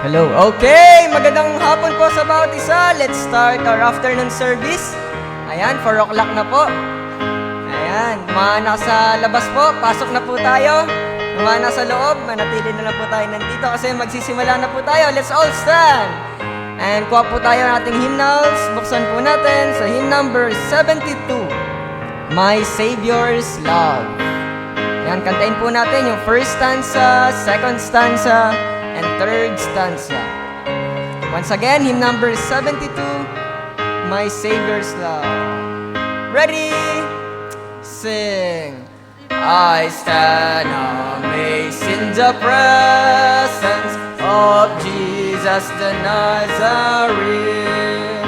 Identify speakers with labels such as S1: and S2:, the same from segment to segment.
S1: Hello. Okay, magandang hapon po sa bawat isa. Let's start our afternoon service. Ayan, 4 o'clock na po. Ayan, mga nasa labas po, pasok na po tayo. Mga nasa loob, manatili na lang po tayo nandito kasi magsisimula na po tayo. Let's all stand. And kuha po tayo ng ating hymnals. Buksan po natin sa hymn number 72, My Savior's Love. Ayan, kantahin po natin yung first stanza, second stanza, and third stanza. Once again, hymn number 72, My Savior's Love. Ready? Sing. I stand amazed in the presence of Jesus the Nazarene,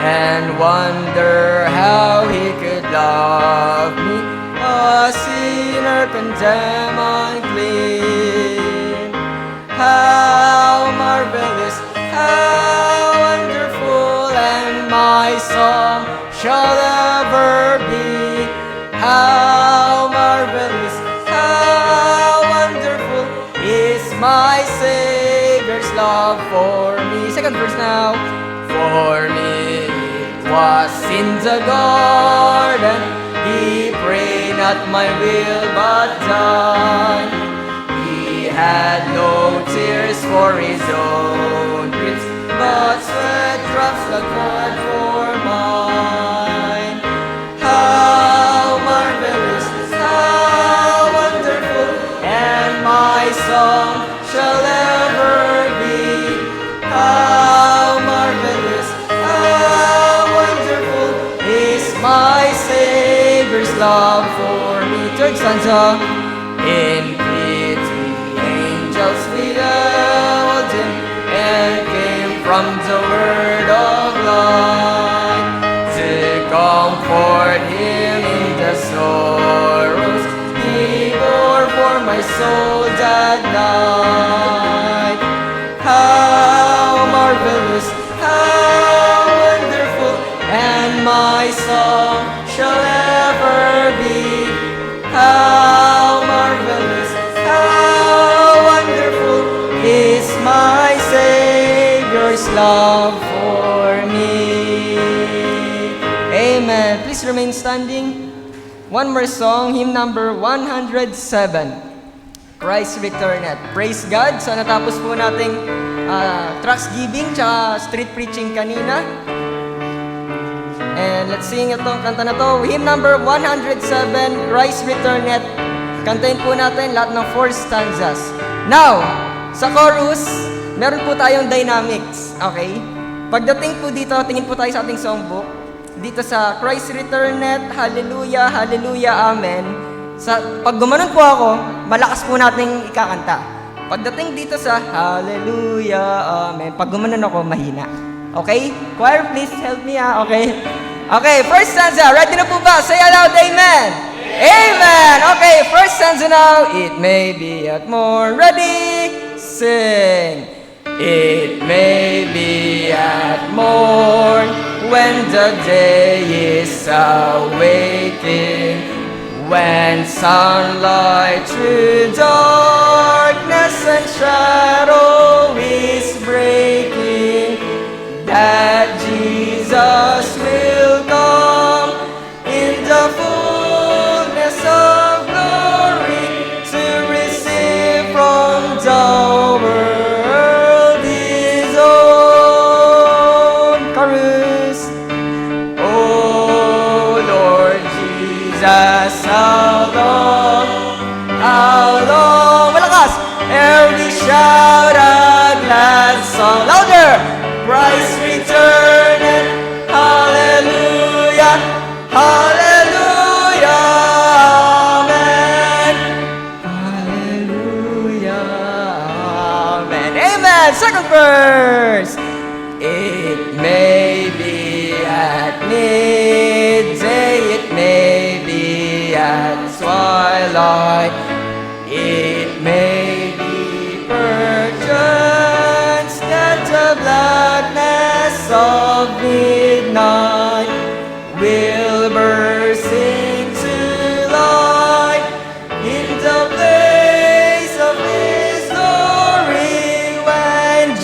S1: and wonder how he could love me, a sinner condemned unclean. How marvelous, how wonderful, and my song shall ever be. How marvelous, how wonderful is my Savior's love for me. Second verse now. For me it was in the garden, he prayed not my will but thine. He had no tears for his own griefs, but sweat drops that poured for mine. How marvelous, how wonderful, and my song shall ever be. How marvelous, how wonderful is my Savior's love for me. Third stanza. In pity, angels beheld him, and came from the word of light to comfort him in the sorrows he bore for my soul that night. How marvelous, how wonderful, and my song shall ever be. How marvelous, how wonderful is my Savior's love for me. Amen. Please remain standing. One more song, hymn number 107. Christ Returneth. Praise God. So natapos po nating tracts giving tsaka street preaching kanina. And let's sing itong kanta na to. Hymn number 107, Christ Returneth. Kantahin po natin lahat ng 4 stanzas. Now, sa chorus, meron po tayong dynamics. Okay? Pagdating po dito, tingin po tayo sa ating songbook. Dito sa Christ Returneth, Hallelujah, Hallelujah, Amen. Pag gumanon po ako, malakas po nating ikakanta. Pagdating dito sa Hallelujah, Amen, pag gumanon ako, mahina. Okay? Choir, please help me Okay? Okay, first stanza. Ready na po ba? Say aloud, Amen! Amen! Okay, first stanza now. It may be at morn. Ready? Sing. It may be at morn when the day is awaking, when sunlight through darkness and shadow is breaking, that Jesus will come in the fullness of glory to receive from the world his own. Chorus. Oh Lord Jesus, how long, malakas, ere we shout a glad song. Louder! Christ returneth, hallelujah, hallelujah, amen, hallelujah, amen, amen. Second verse. It may be at midday, it may be at twilight, it may be perchance that the blackness of midnight will burst into light in the place of his glory when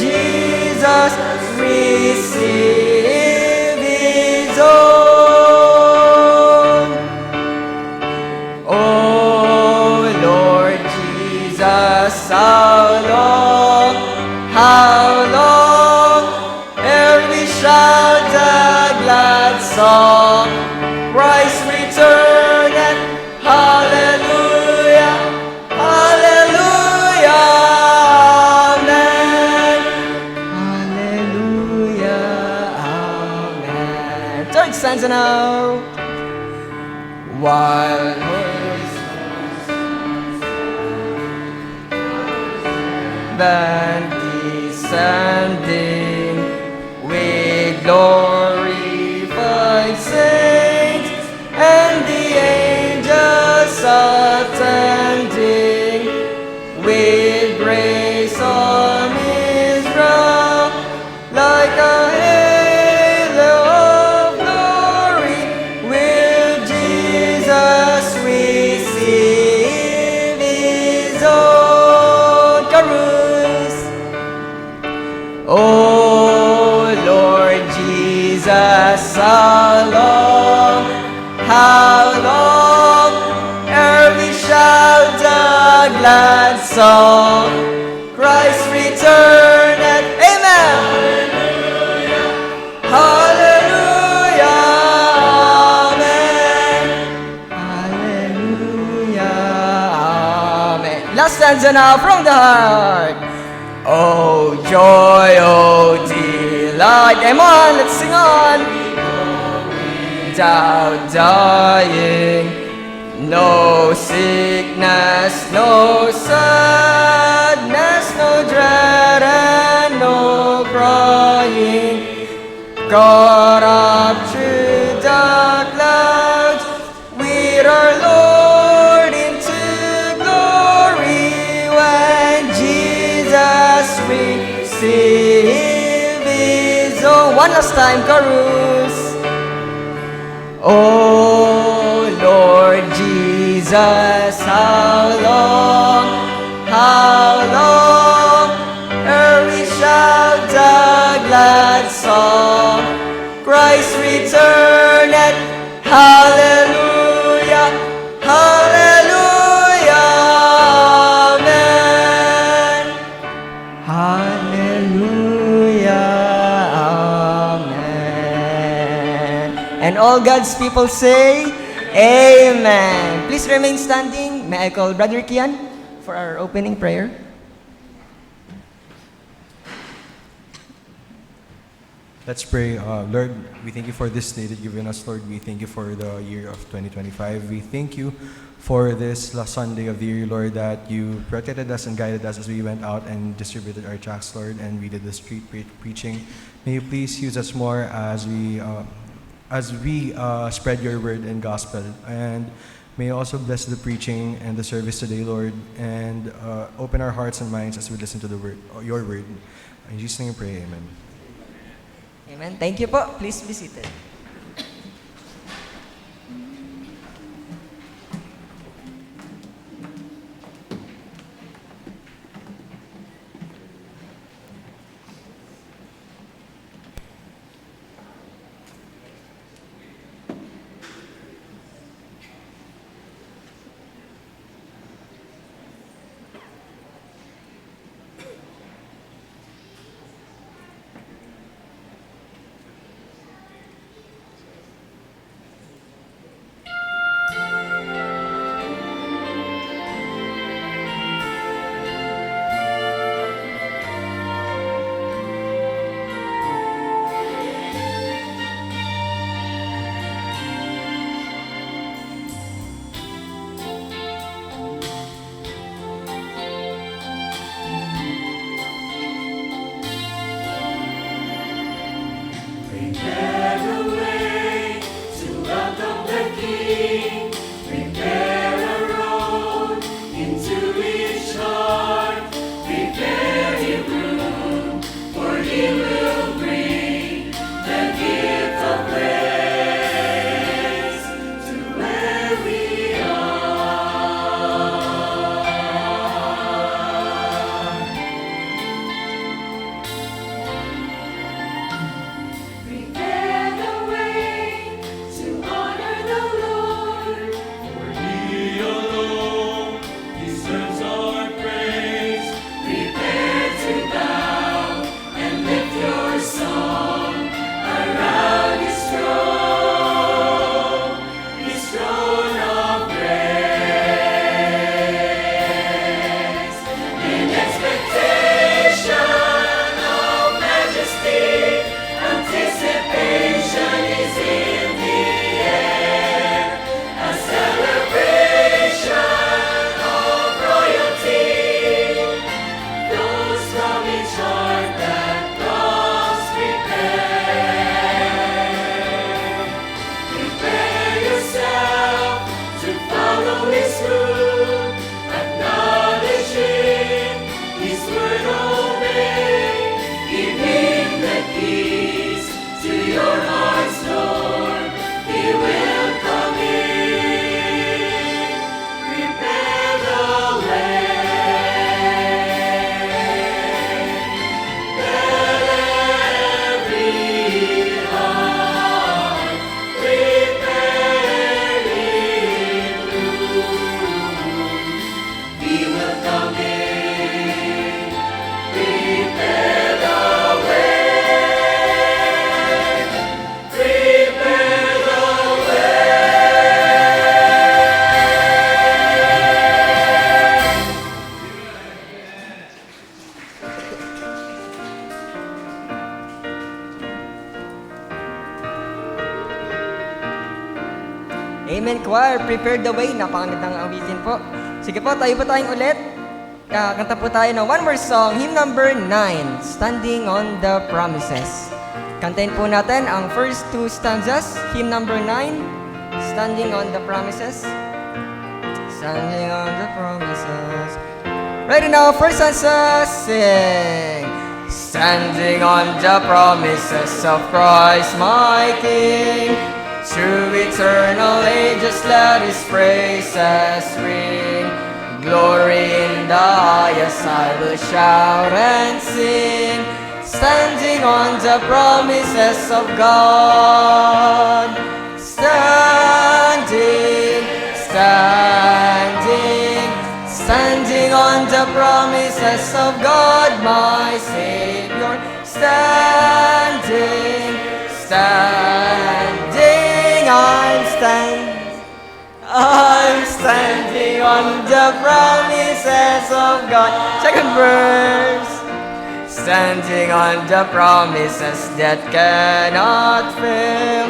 S1: stanza now. While then descending with glorified saints and the angels attending with grace on his brow like a halo of glory will Jesus receive his own chorus. Oh Lord Jesus, how long ere we shout the glad song, Christ returneth, amen. Hallelujah, amen. Hallelujah, amen. Last stanza now from the heart. Oh joy, oh delight. Come on, let's sing on. Without dying, no sickness, no sadness, no dread, and no crying. Caught up through the clouds with our Lord into glory when Jesus receive his own. One last time, chorus. Oh Lord Jesus, how long ere we shout the glad song, Christ returneth, hallelujah, hallelujah, amen. Hallelujah, amen. And all God's people say, amen. Please remain standing. May I call Brother Kian for our opening prayer?
S2: Let's pray. Lord, we thank you for this day that you've given us, Lord. We thank you for the year of 2025. We thank you for this last Sunday of the year, Lord, that you protected us and guided us as we went out and distributed our tracts, Lord, and we did the street preaching. May you please use us more as we spread your word and gospel. And may you also bless the preaching and the service today, Lord, and open our hearts and minds as we listen to the word, your word. In Jesus' name we pray, amen.
S1: Amen. Thank you po. Please be seated. Amen, choir. Prepare the way. Napakagandang awitin po. Sige po, tayo po tayong ulit. Kanta po tayo ng one more song, hymn number 9, Standing on the Promises. Kantahin po natin ang first two stanzas, hymn number 9, Standing on the Promises. Standing on the Promises. Ready now, first stanza, sing. Standing on the promises of Christ my King, through eternal ages let His praises ring. Glory in the highest I will shout and sing, standing on the promises of God. Standing, standing, standing on the promises of God my Savior. Standing, standing, I'm standing on the promises of God. Second verse. Standing on the promises that cannot fail,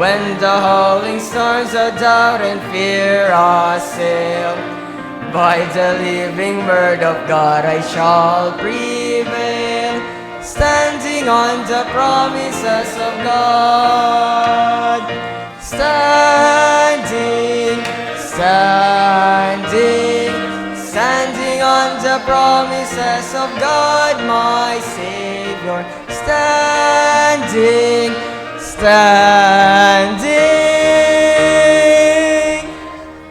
S1: when the howling storms of doubt and fear assail. By the living word of God I shall prevail, standing on the promises of God. Standing, standing, standing on the promises of God my Savior. Standing, standing,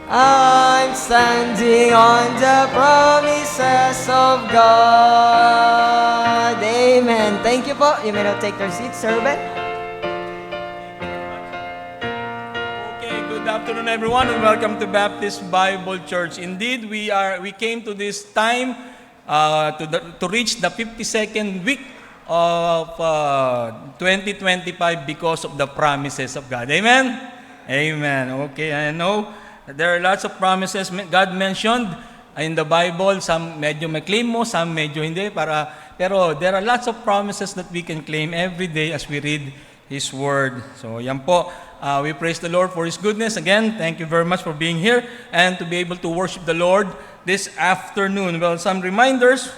S1: I'm standing on the promises of God. Amen. Thank you po. You may now take your seat, servant.
S3: Good afternoon, everyone, and welcome to Baptist Bible Church. Indeed, we came to this time to reach the 52nd week of 2025 because of the promises of God. Amen? Amen. Okay, I know there are lots of promises God mentioned in the Bible. Some medyo may claim mo, some medyo hindi. Pero there are lots of promises that we can claim every day as we read His Word. So, yan po. We praise the Lord for His goodness. Again, thank you very much for being here and to be able to worship the Lord this afternoon. Well, some reminders.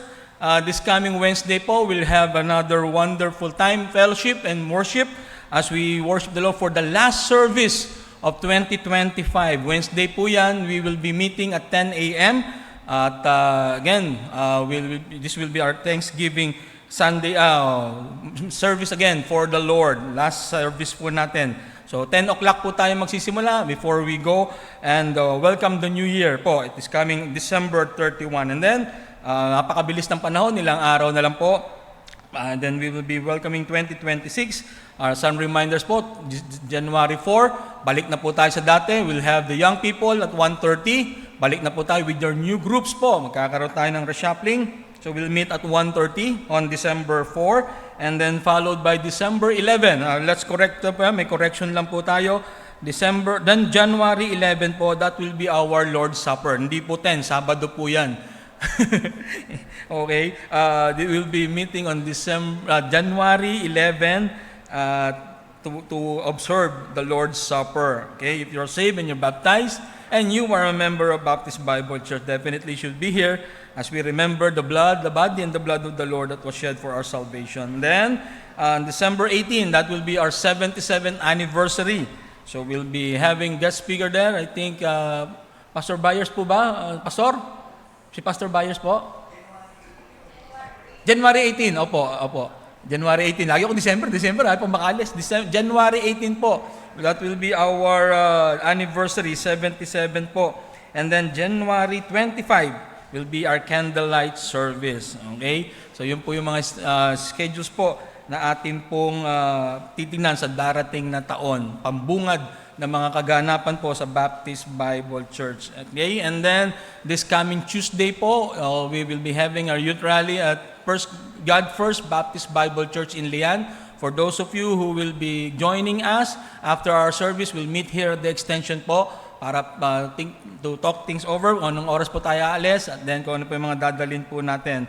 S3: This coming Wednesday po, we'll have another wonderful time, fellowship and worship as we worship the Lord for the last service of 2025. Wednesday po yan, we will be meeting at 10 a.m. At again, this will be our Thanksgiving Sunday service again for the Lord. Last service po natin. So 10 o'clock po tayo magsisimula before we go and welcome the new year po. It is coming December 31. And then, napakabilis ng panahon, ilang araw na lang po. And then we will be welcoming 2026. Some reminders po, January 4, balik na po tayo sa dati. We'll have the young people at 1:30. Balik na po tayo with your new groups po. Magkakaroon tayo ng reshuffling. So we'll meet at 1:30 on December 4 and then followed by December 11. Let's correct may correction lang po tayo. Then January 11 po, that will be our Lord's Supper. Hindi po 10, Sabado po yan. Okay? They will be meeting on January 11 to observe the Lord's Supper. Okay? If you're saved and you're baptized and you are a member of Baptist Bible Church, definitely should be here as we remember the body and the blood of the Lord that was shed for our salvation. Then, on December 18, that will be our 77th anniversary. So we'll be having guest speaker there. I think Pastor Byers po ba? Pastor? Si Pastor Byers po? January 18, opo. January 18. Lagi ako December, ay pumakalis. January 18 po. That will be our anniversary, 77 po. And then January 25 will be our candlelight service. Okay? So yun po yung mga schedules po na atin pong titingnan sa darating na taon. Pambungad ng mga kaganapan po sa Baptist Bible Church. Okay? And then this coming Tuesday po, we will be having our youth rally at God First Baptist Bible Church in Lian. For those of you who will be joining us after our service, we'll meet here at the extension po para to talk things over. Anong oras po tayo aalis at then kung ano po yung mga dadalhin po natin.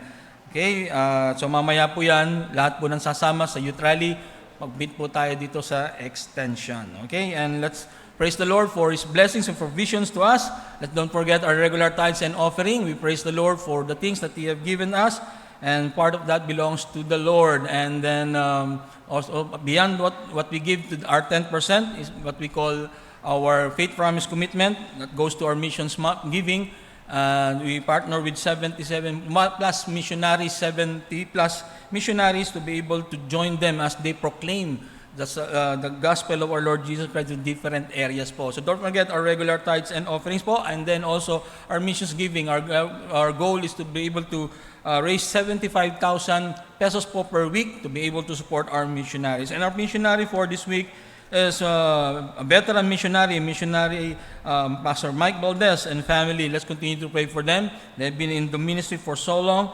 S3: Okay? So mamaya po yan, lahat po nang sasama sa youth rally, mag-meet po tayo dito sa extension. Okay? And let's praise the Lord for His blessings and provisions to us. Let's don't forget our regular tithes and offering. We praise the Lord for the things that He have given us. And part of that belongs to the Lord. And then also beyond what we give to our 10% is what we call our faith promise commitment that goes to our missions giving. We partner with 77 plus missionaries, 70 plus missionaries to be able to join them as they proclaim the gospel of our Lord Jesus Christ in different areas po. So don't forget our regular tithes and offerings po, and then also our missions giving. Our goal is to be able to raise 75,000 pesos po per week to be able to support our missionaries. And our missionary for this week is a veteran missionary, Pastor Mike Valdez and family. Let's continue to pray for them. They've been in the ministry for so long.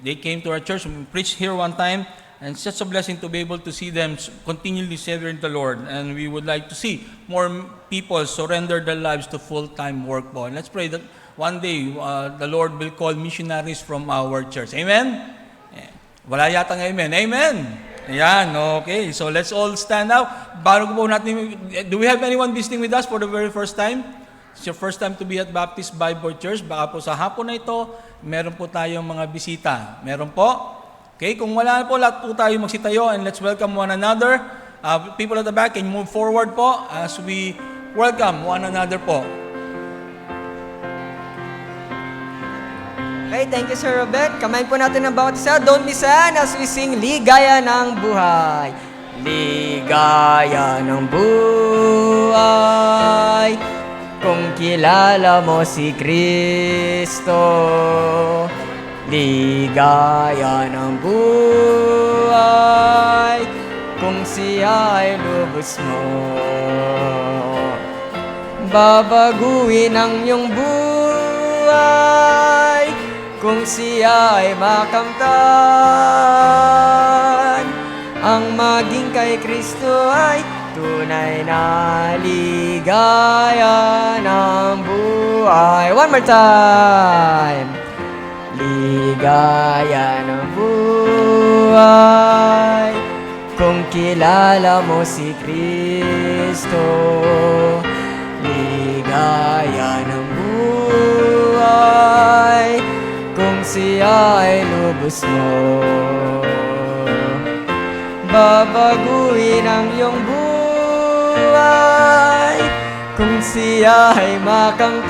S3: They came to our church and preached here one time. And it's such a blessing to be able to see them continually serving the Lord. And we would like to see more people surrender their lives to full-time work po. And let's pray that one day the Lord will call missionaries from our church. Amen? Wala yata ng amen. Amen? Ayan, okay. So let's all stand up. Bago po natin, do we have anyone visiting with us for the very first time? It's your first time to be at Baptist Bible Church. Baka po sa hapon na ito, meron po tayong mga bisita. Meron po? Okay, kung wala po, lahat po tayo magsitayo and let's welcome one another. People at the back, can you move forward po as we welcome one another po.
S1: Okay, thank you, Sir Robert. Kamayin po natin ang bawat isa. Don't miss as we sing Ligaya ng Buhay. Ligaya ng buhay, kung kilala mo si Kristo. Ligaya ng buhay, kung siya ay lubos mo. Babaguhin ang iyong buhay, kung siya ay makamtan. Ang maging kay Kristo ay tunay na ligaya ng buhay. One more time. Ligaya ng buhay, kung kilala mo si Kristo. Ligaya ng buhay, kung siya ay lubos mo. Babaguhin ang iyong buhay, kung siya ay makamtan.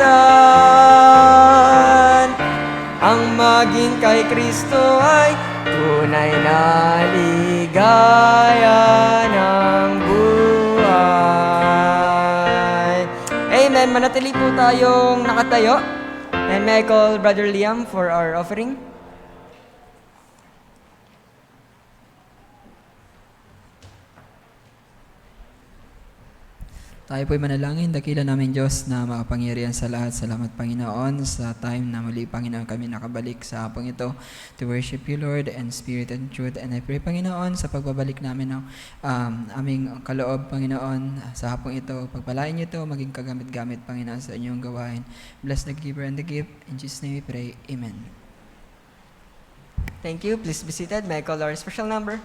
S1: Ang maging kay Kristo ay tunay na ligaya ng buhay. Amen. Manatili po tayong nakatayo. And may I call Brother Liam for our offering?
S4: Tayo po'y manalangin, dakila namin Diyos na makapangyarihan sa lahat. Salamat Panginoon sa time na muli Panginoon kami nakabalik sa hapong ito to worship you Lord and spirit and truth. And I pray Panginoon sa pagbabalik namin ng aming kaloob Panginoon sa hapong ito. Pagpalain niyo ito, maging kagamit-gamit Panginoon sa inyong gawain. Bless the giver and the gift. In Jesus' name we pray. Amen.
S1: Thank you. Please be seated. May I call our special number?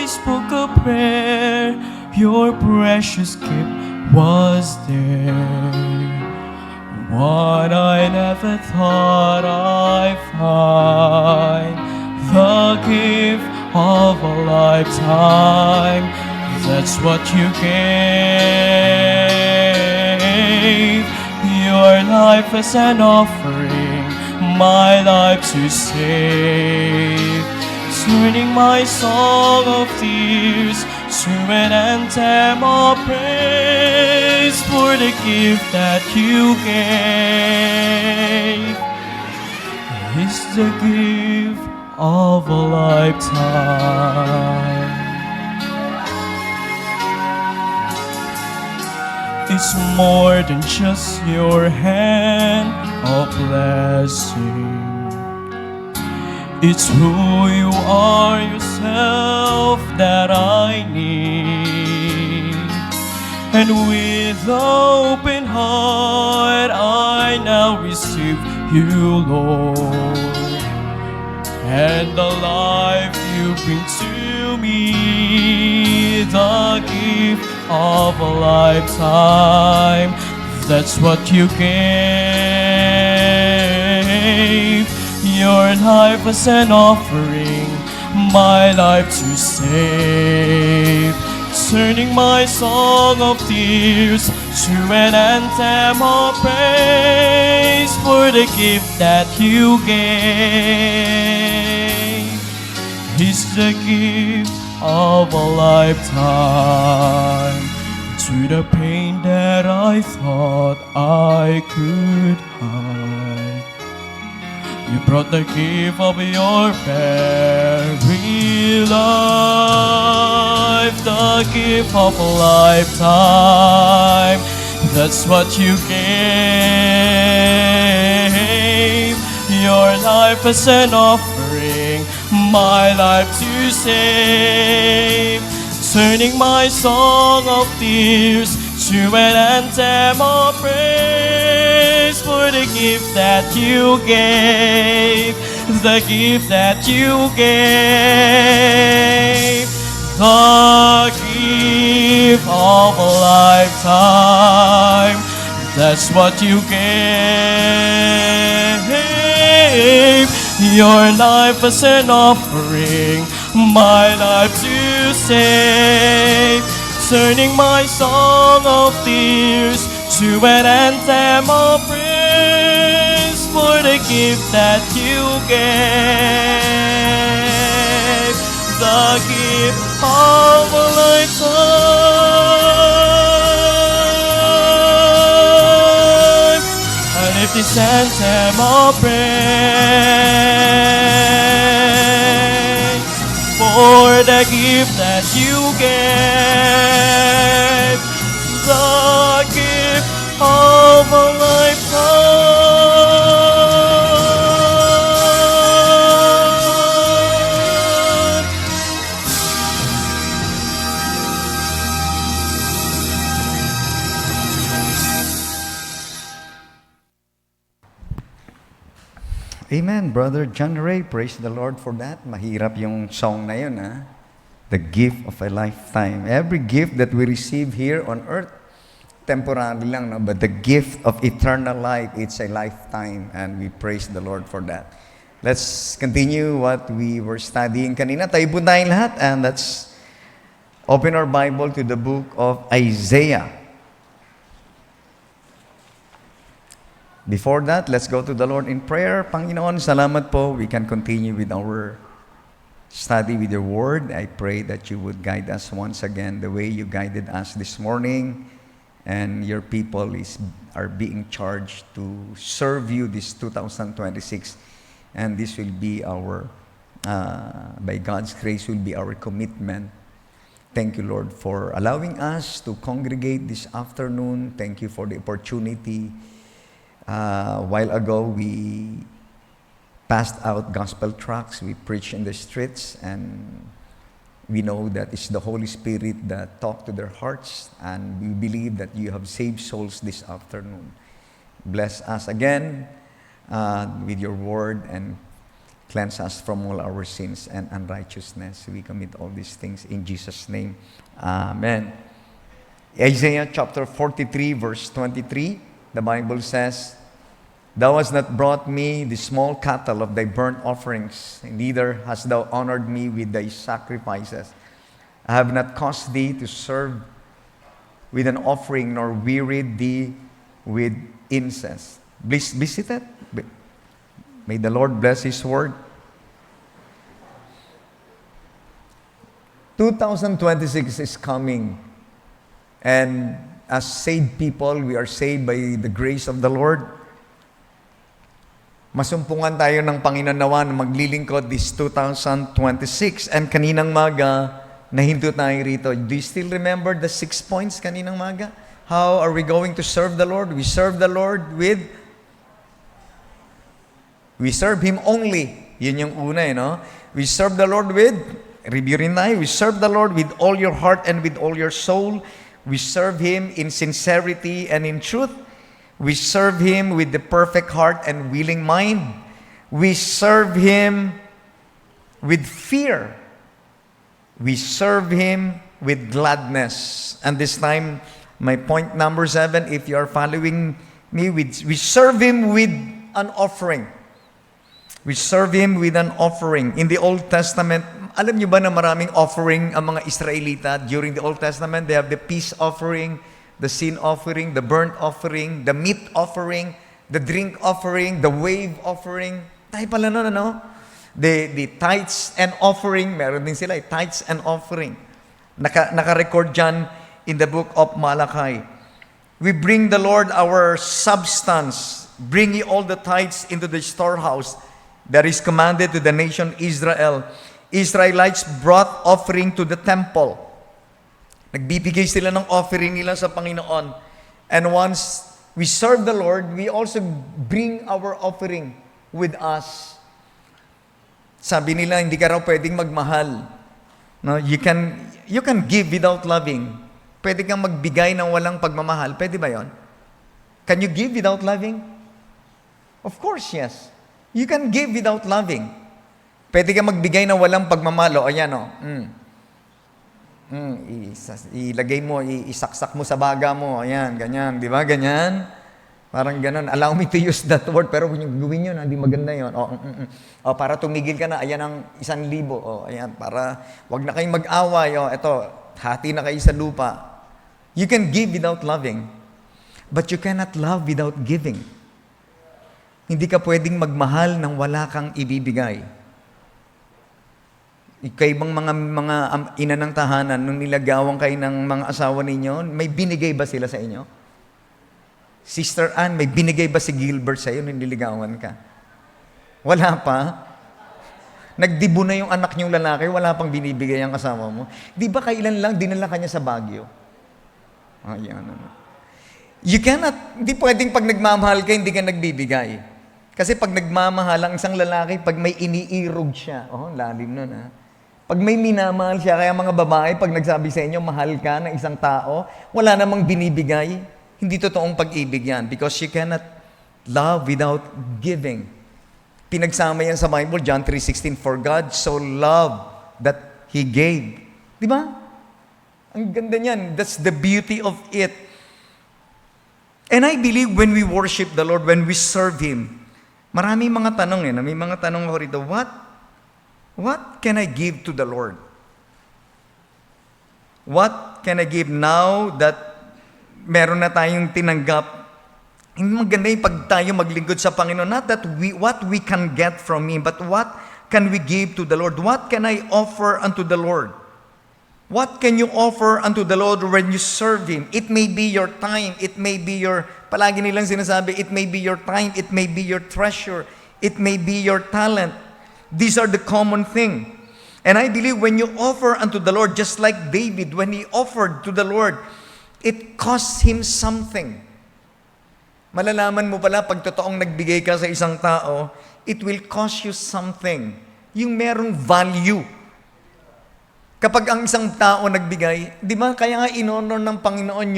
S5: I spoke a prayer, your precious gift was there. What I never thought I'd find, the gift of a lifetime. That's what you gave. Your life as an offering, my life to save. Turning my song of tears to an anthem of praise for the gift that you gave. It's the gift of a lifetime. It's more than just your hand of blessing. It's who you are yourself that I need. And with open heart I now receive you, Lord. And the life you bring to me, the gift of a lifetime. That's what you gave. Your life as an offering, my life to save. Turning my song of tears to an anthem of praise for the gift that you gave. It's the gift of a lifetime. To the pain that I thought I could hide, you brought the gift of your very life, the gift of a lifetime. That's what you gave. Your life as an offering, my life to save. Turning my song of tears to an anthem of praise for the gift that you gave, the gift that you gave, the gift of a lifetime. That's what you gave. Your life as an offering, my life to save. Turning my song of tears to an anthem of praise for the gift that you gave, the gift of a lifetime. And if this anthem of praise for the gift that you gave, the gift of a lifetime.
S6: Amen, Brother John Ray. Praise the Lord for that. Mahirap yung song na yun, ha? The gift of a lifetime. Every gift that we receive here on earth, temporary lang, no? But the gift of eternal life, it's a lifetime. And we praise the Lord for that. Let's continue what we were studying kanina. Tayo po tayong lahat. And let's open our Bible to the book of Isaiah. Before that, let's go to the Lord in prayer. Panginoon, salamat po. We can continue with our study with your word. I pray that you would guide us once again the way you guided us this morning. And your people are being charged to serve you this 2026. And this will be our, by God's grace, will be our commitment. Thank you, Lord, for allowing us to congregate this afternoon. Thank you for the opportunity. A while ago, we passed out gospel tracts. We preached in the streets, and we know that it's the Holy Spirit that talked to their hearts, and we believe that you have saved souls this afternoon. Bless us again with your word, and cleanse us from all our sins and unrighteousness. We commit all these things in Jesus' name. Amen. Isaiah chapter 43, verse 23, the Bible says, Thou hast not brought me the small cattle of thy burnt offerings, neither hast thou honored me with thy sacrifices. I have not caused thee to serve with an offering, nor wearied thee with incense. Please be seated. May the Lord bless His word. 2026 is coming. And as saved people, we are saved by the grace of the Lord. Masumpungan tayo ng Panginoon nawa na maglilingkod this 2026. And kaninang maga, nahinto tayo rito. Do you still remember the 6 points kaninang maga? How are we going to serve the Lord? We serve the Lord with... We serve Him only. Yun yung una, no? We serve the Lord with... Review rin tayo. We serve the Lord with all your heart and with all your soul. We serve Him in sincerity and in truth. We serve Him with the perfect heart and willing mind. We serve Him with fear. We serve Him with gladness. And this time, my point number 7, if you are following me, we serve Him with an offering. We serve Him with an offering. In the Old Testament, alam niyo ba na maraming offering ang mga Israelita during the Old Testament? They have the peace offering, the sin offering, the burnt offering, the meat offering, the drink offering, the wave offering. Tayo pala nun, ano? The tithes and offering, meron din sila, tithes and offering. Naka-record dyan in the book of Malachi. We bring the Lord our substance. Bring ye all the tithes into the storehouse that is commanded to the nation Israel. Israelites brought offering to the temple. Nagbibigay sila ng offering nila sa Panginoon. And once we serve the Lord, we also bring our offering with us. Sabi nila, hindi ka raw pwedeng magmahal. No, you can give without loving. Pwede kang magbigay ng walang pagmamahal. Pwede ba yon? Can you give without loving? Of course, yes. You can give without loving. Pwede ka magbigay ng walang pagmamalo. Ayan, o. Ilagay mo, isaksak mo sa baga mo. Ayan, ganyan. Di ba? Ganyan. Parang ganon. Allow me to use that word, pero kung yung gawin yun, hindi maganda yun. O, para tumigil ka na, ayan ang 1,000. O, ayan, para wag na kayong mag-away. O, eto, hati na kayo sa lupa. You can give without loving, but you cannot love without giving. Hindi ka pwedeng magmahal nang wala kang ibibigay. Kaibang mga ina ng tahanan, nung nilagawan kayo ng mga asawa ninyo, may binigay ba sila sa inyo? Sister Ann, may binigay ba si Gilbert sa iyo nung niligawan ka? Wala pa. Nagdibo na yung anak niyong lalaki, wala pang binibigay ang asawa mo. Di ba kailan lang dinala ka niya sa Baguio? Ayan. You cannot, hindi pwedeng pag nagmamahal ka, hindi ka nagbibigay. Kasi pag nagmamahal ang isang lalaki, pag may iniirog siya, lalim nun ha. Pag may minamahal siya, kaya mga babae, pag nagsabi sa inyo, mahal ka ng isang tao, wala namang binibigay, hindi totoong pag-ibig yan. Because you cannot love without giving. Pinagsama yan sa Bible, John 3:16, For God so loved that He gave. Di ba? Ang ganda niyan. That's the beauty of it. And I believe when we worship the Lord, when we serve Him, maraming mga tanong may mga tanong ako rito, What can I give to the Lord? What can I give now that meron na tayong tinanggap? Hindi maganda yung pag tayo maglingkod sa Panginoon. Not that what we can get from Him, but what can we give to the Lord? What can I offer unto the Lord? What can you offer unto the Lord when you serve Him? It may be your time. It may be your, palagi nilang sinasabi, it may be your time. It may be your treasure. It may be your talent. These are the common thing. And I believe when you offer unto the Lord, just like David, when he offered to the Lord, it costs him something. Malalaman mo pala, pag totoong nagbigay ka sa isang tao, it will cost you something. Yung merong value. Kapag ang isang tao nagbigay, di ba, kaya nga in-honor ng Panginoon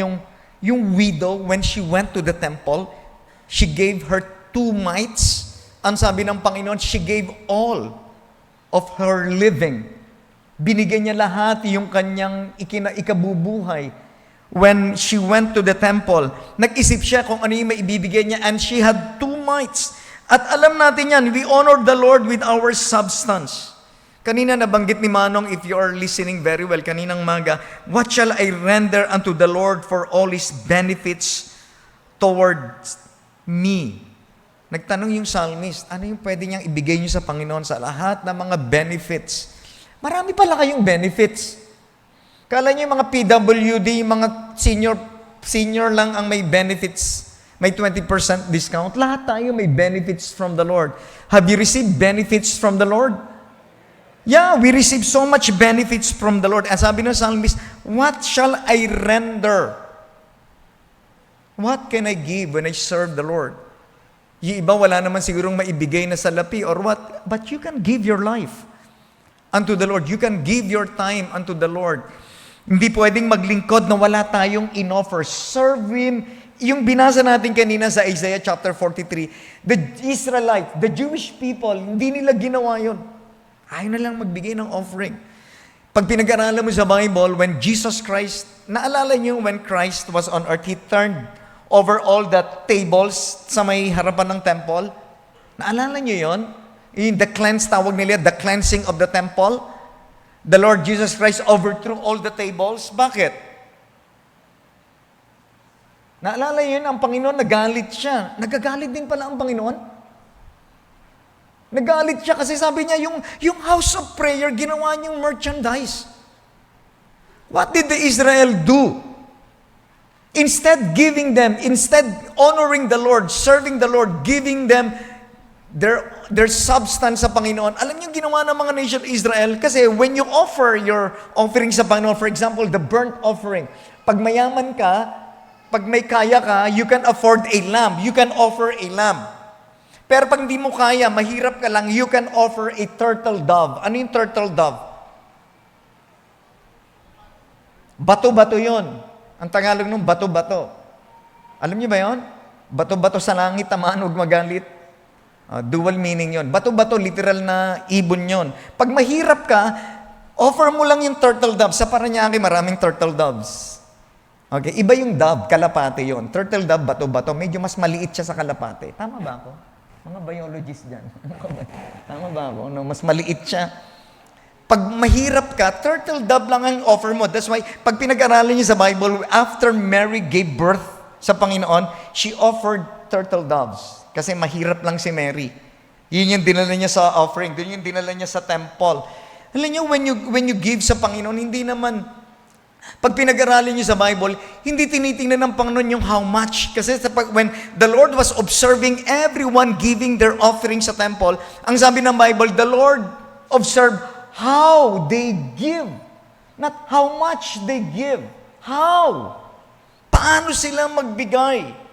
S6: yung widow, when she went to the temple, she gave her 2 mites ang sabi ng Panginoon, she gave all of her living. Binigay niya lahat yung kanyang ikabubuhay. When she went to the temple, nag-isip siya kung ano yung maibibigay niya, and she had 2 mites. At alam natin yan, we honor the Lord with our substance. Kanina nabanggit ni Manong, if you are listening very well, kaninang maga, what shall I render unto the Lord for all His benefits towards me? Nagtanong yung psalmist, ano yung pwede niyang ibigay niyo sa Panginoon sa lahat ng mga benefits? Marami pala kayong benefits. Kala niyo yung mga PWD, yung mga senior lang ang may benefits, may 20% discount. Lahat tayo may benefits from the Lord. Have you received benefits from the Lord? Yeah, we receive so much benefits from the Lord. As sabi ng psalmist, what shall I render? What can I give when I serve the Lord? Yung iba wala naman sigurong maibigay na salapi or what, but you can give your life unto the Lord. You can give your time unto the Lord. Hindi pwedeng maglingkod na wala tayong in-offer. Serve Him. Yung binasa natin kanina sa Isaiah chapter 43, the Israelites, the Jewish people, hindi nila ginawa yun. Ayaw na lang magbigay ng offering. Pag pinag-aralan mo sa Bible, when Jesus Christ, naalala niyo when Christ was on earth, He turned over all the tables sa may harapan ng temple. Naalala niyo yon? In the cleanse, tawag nila, the cleansing of the temple. The Lord Jesus Christ overthrew all the tables. Bakit? Naalala yun, ang Panginoon, nagalit siya. Nagagalit din pala ang Panginoon. Nagalit siya kasi sabi niya, yung house of prayer, ginawa niyong merchandise. What did the Israel do? Instead honoring the Lord, serving the Lord, giving them their substance sa Panginoon. Alam niyo ginawa ng mga nation Israel? Kasi when you offer your offering sa Panginoon, for example, the burnt offering, pag mayaman ka, pag may kaya ka, you can afford a lamb. You can offer a lamb. Pero pag hindi mo kaya, mahirap ka lang, you can offer a turtle dove. Ano yung turtle dove? Bato-bato yon. Ang Tagalog nung bato-bato. Alam niyo ba yon? Bato-bato sa langit, tamaan, huwag magalit. Dual meaning yon. Bato-bato, literal na ibon yon. Pag mahirap ka, offer mo lang yung turtle dove. Sa Parañaque, maraming turtle doves. Okay, iba yung dove, kalapate yon. Turtle dove, bato-bato, medyo mas maliit siya sa kalapate. Tama ba ako? Mga biologists dyan. Tama ba ako? No, mas maliit siya. Pag mahirap ka, turtle dove lang ang offer mo. That's why, pag pinag-aralan niyo sa Bible, after Mary gave birth sa Panginoon, she offered turtle doves. Kasi mahirap lang si Mary. Yun yung dinala niya sa offering. Yun yung dinala niya sa temple. Alam niyo, when you give sa Panginoon, hindi naman, pag pinag-aralan niyo sa Bible, hindi tinitingnan ng Panginoon yung how much. Kasi when the Lord was observing everyone giving their offering sa temple, ang sabi ng Bible, the Lord observed how they give. Not how much they give. How? Paano sila magbigay?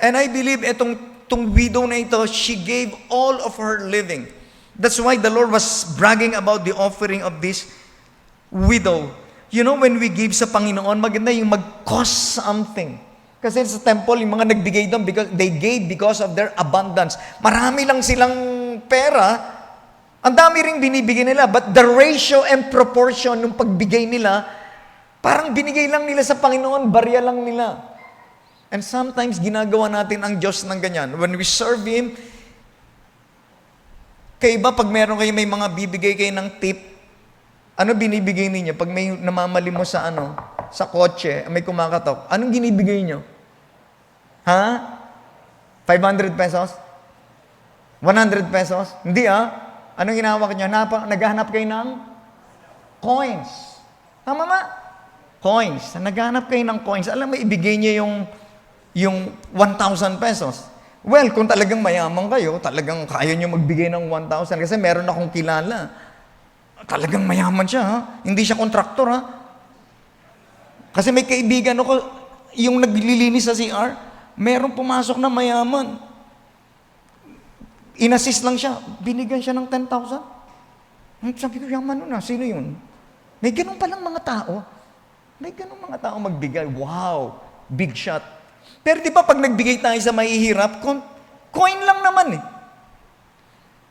S6: And I believe itong widow na ito, she gave all of her living. That's why the Lord was bragging about the offering of this widow. You know, when we give sa Panginoon, maganda yung mag-cost something. Kasi sa temple, yung mga nagbigay doon, because they gave because of their abundance. Marami lang silang pera, ang dami ring binibigay nila, but the ratio and proportion ng pagbigay nila, parang binigay lang nila sa Panginoon, barya lang nila. And sometimes, ginagawa natin ang Diyos ng ganyan. When we serve Him, kayo ba, pag meron kayo may mga bibigay kayo ng tip, ano binibigay ninyo? Pag may namamali mo sa sa kotse, may kumakatok, anong ginibigay nyo? Ha? 500 pesos? 100 pesos? Hindi Anong ginawak nyo? Naghahanap kayo ng coins. Tama ba? Coins. Naghahanap kayo ng coins. Alam mo, ibigay nyo yung 1,000 pesos. Well, kung talagang mayaman kayo, talagang kaya nyo magbigay ng 1,000. Kasi meron akong kilala. Talagang mayaman siya, Hindi siya kontraktor, Kasi may kaibigan ako, yung naglilinis sa CR, meron pumasok na mayaman. Inassist lang siya, binigyan siya ng 10,000. Sabi ko, yaman nun sino yun? May ganun palang mga tao. May ganun mga tao magbigay. Wow, big shot. Pero di ba pag nagbigay tayo sa mahihirap, coin lang naman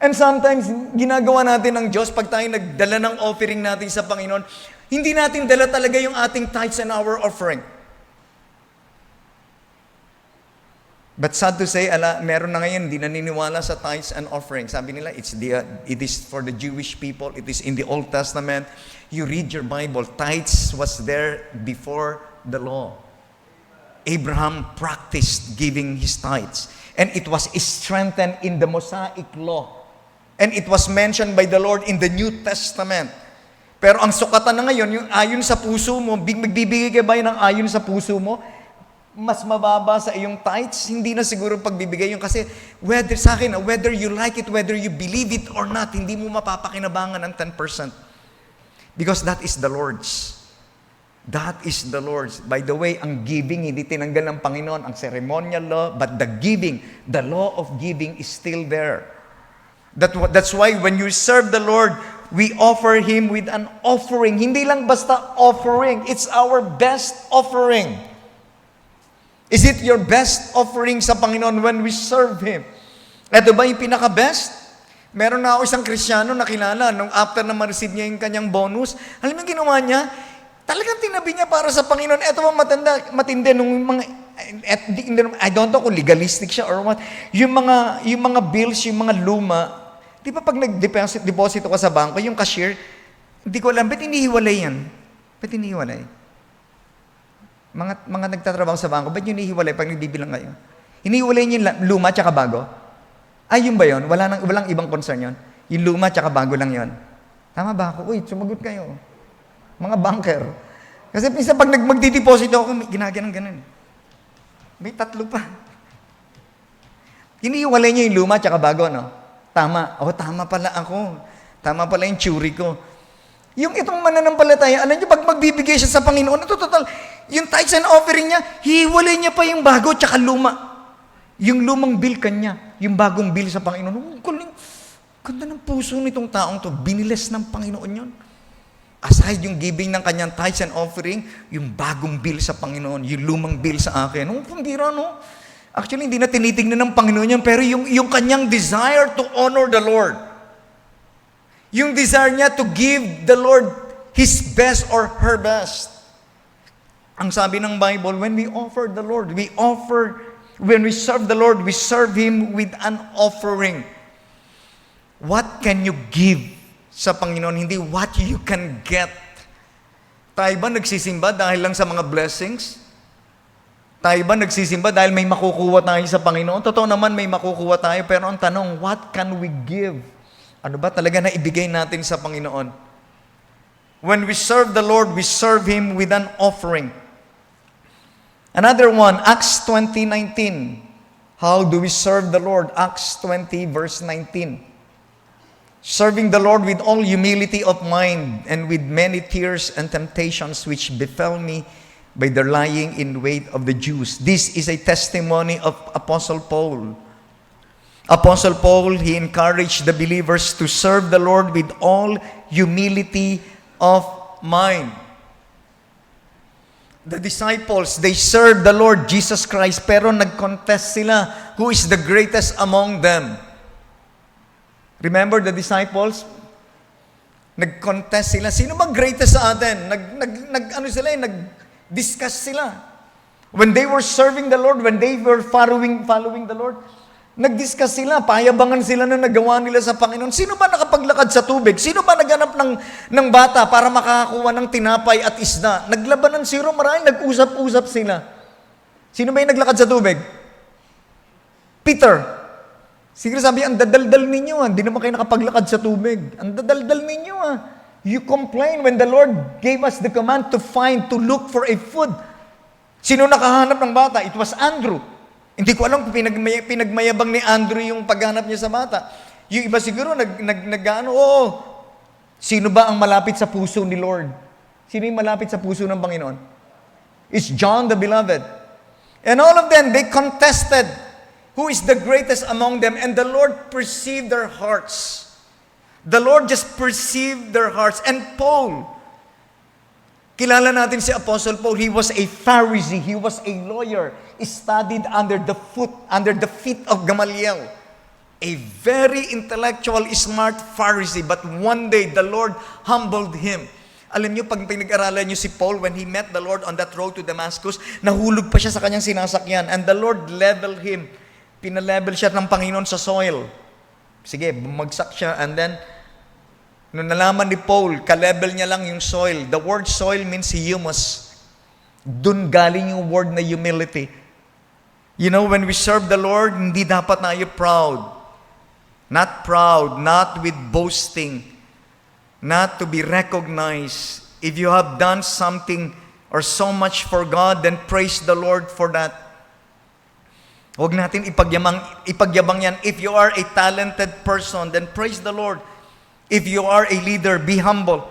S6: And sometimes, ginagawa natin ng Diyos pag tayo nagdala ng offering natin sa Panginoon, hindi natin dala talaga yung ating tithes and our offering. But sad to say, meron na ngayon, hindi naniniwala sa tithes and offering. Sabi nila, it is for the Jewish people. It is in the Old Testament. You read your Bible, tithes was there before the law. Abraham practiced giving his tithes. And it was strengthened in the Mosaic law. And it was mentioned by the Lord in the New Testament. Pero ang sukatan na ngayon, yung ayon sa puso mo, magbibigay ka ba ng ayon sa puso mo? Mas mababa sa iyong tithes, hindi na siguro pagbibigay yun. Kasi whether you like it, whether you believe it or not, hindi mo mapapakinabangan ng 10%. Because that is the Lord's. That is the Lord's. By the way, ang giving, hindi tinanggal ng Panginoon, ang ceremonial law, but the giving, the law of giving is still there. That's why when you serve the Lord, we offer Him with an offering. Hindi lang basta offering, it's our best offering. Is it your best offering sa Panginoon when we serve Him? Ito ba yung pinaka-best? Meron na ako isang Kristiyano na kilala, nung after na ma-receive niya yung kanyang bonus, alam mo yung ginawa niya? Talagang tinabi niya para sa Panginoon. Ito ba matindi nung mga, I don't know kung legalistic siya or what. Yung mga bills, yung mga luma, di ba pag nag-deposito ka sa bangko, yung cashier, hindi ko alam, ba't inihiwalay yan? Ba't inihiwalay? Mga nagtatrabaho sa bangko, ba't yun inihiwalay pag nagbibilang kayo? Inihiwalay niyo yung luma tsaka bago? Ay, yun ba yun? Walang ibang concern yun? Yung luma tsaka bago lang yun? Tama ba ako? Uy, sumagot kayo. Mga banker. Kasi minsan pag magdideposito ako, ginaganon. May 3 pa. Inihiwalay niyo yung luma tsaka bago, no? Tama. Tama pala ako. Tama pala yung tsuri ko. Yung itong mananampalataya, alam niyo, pag magbibigay siya sa Panginoon, total, yung tithes and offering niya, hiwalay niya pa yung bago tsaka luma. Yung lumang bill kanya, yung bagong bill sa Panginoon. Ganda ng puso nitong taong to. Biniles ng Panginoon yun. Aside yung giving ng kanyang tithes and offering, yung bagong bill sa Panginoon, yung lumang bill sa akin. Pambira, no? Actually, hindi na tinitignan ng Panginoon yan, pero yung kanyang desire to honor the Lord. Yung desire niya to give the Lord His best or her best. Ang sabi ng Bible, when we serve the Lord, we serve Him with an offering. What can you give sa Panginoon? Hindi what you can get. Tayo ba nagsisimba dahil lang sa mga blessings? Tayo ba nagsisimba dahil may makukuha tayo sa Panginoon? Totoo naman may makukuha tayo, pero ang tanong, what can we give? Ano ba talaga na ibigay natin sa Panginoon? When we serve the Lord, we serve Him with an offering. Another one, Acts 20:19. How do we serve the Lord? Acts 20 verse 19. Serving the Lord with all humility of mind and with many tears and temptations which befell me by the lying in wait of the Jews. This is a testimony of Apostle Paul. Apostle Paul, he encouraged the believers to serve the Lord with all humility of mind. The disciples, they served the Lord Jesus Christ, pero nag-contest sila who is the greatest among them. Remember the disciples? Nag-contest sila. Sino ba greatest sa atin? Nag-discuss sila. When they were serving the Lord, when they were following the Lord, nag-discuss sila, payabangan sila na nagawa nila sa Panginoon. Sino ba nakapaglakad sa tubig? Sino ba naghanap ng bata para makakakuha ng tinapay at isda? Naglabanan sila, marami, nag-usap-usap sila. Sino ba yung naglakad sa tubig? Peter. Siguro sabi, ang dadaldal ninyo, hindi naman kayo nakapaglakad sa tubig. Ang dadaldal ninyo, You complain when the Lord gave us the command to look for a food. Sino nakahanap ng bata? It was Andrew. Hindi ko alam kung pinagmayabang ni Andrew yung paghanap niya sa bata. Yung iba siguro, sino ba ang malapit sa puso ni Lord? Sino yung malapit sa puso ng Panginoon? It's John the Beloved. And all of them, they contested who is the greatest among them, and the Lord perceived their hearts. The Lord just perceived their hearts. And Paul, kilala natin si Apostle Paul, he was a Pharisee, he was a lawyer, studied under the feet of Gamaliel. A very intellectual, smart Pharisee, but one day the Lord humbled him. Alam niyo, pag pinag-aralan niyo si Paul, when he met the Lord on that road to Damascus, nahulog pa siya sa kanyang sinasakyan, and the Lord leveled him. Pinalevel siya ng Panginoon sa soil. Sige, bumagsak siya, and then, nung nalaman ni Paul, ka-level niya lang yung soil. The word soil means humus. Dun galing yung word na humility. You know, when we serve the Lord, hindi dapat tayo proud. Not proud, not with boasting, not to be recognized. If you have done something or so much for God, then praise the Lord for that. Huwag natin ipagyabang yan. If you are a talented person, then praise the Lord. If you are a leader, be humble.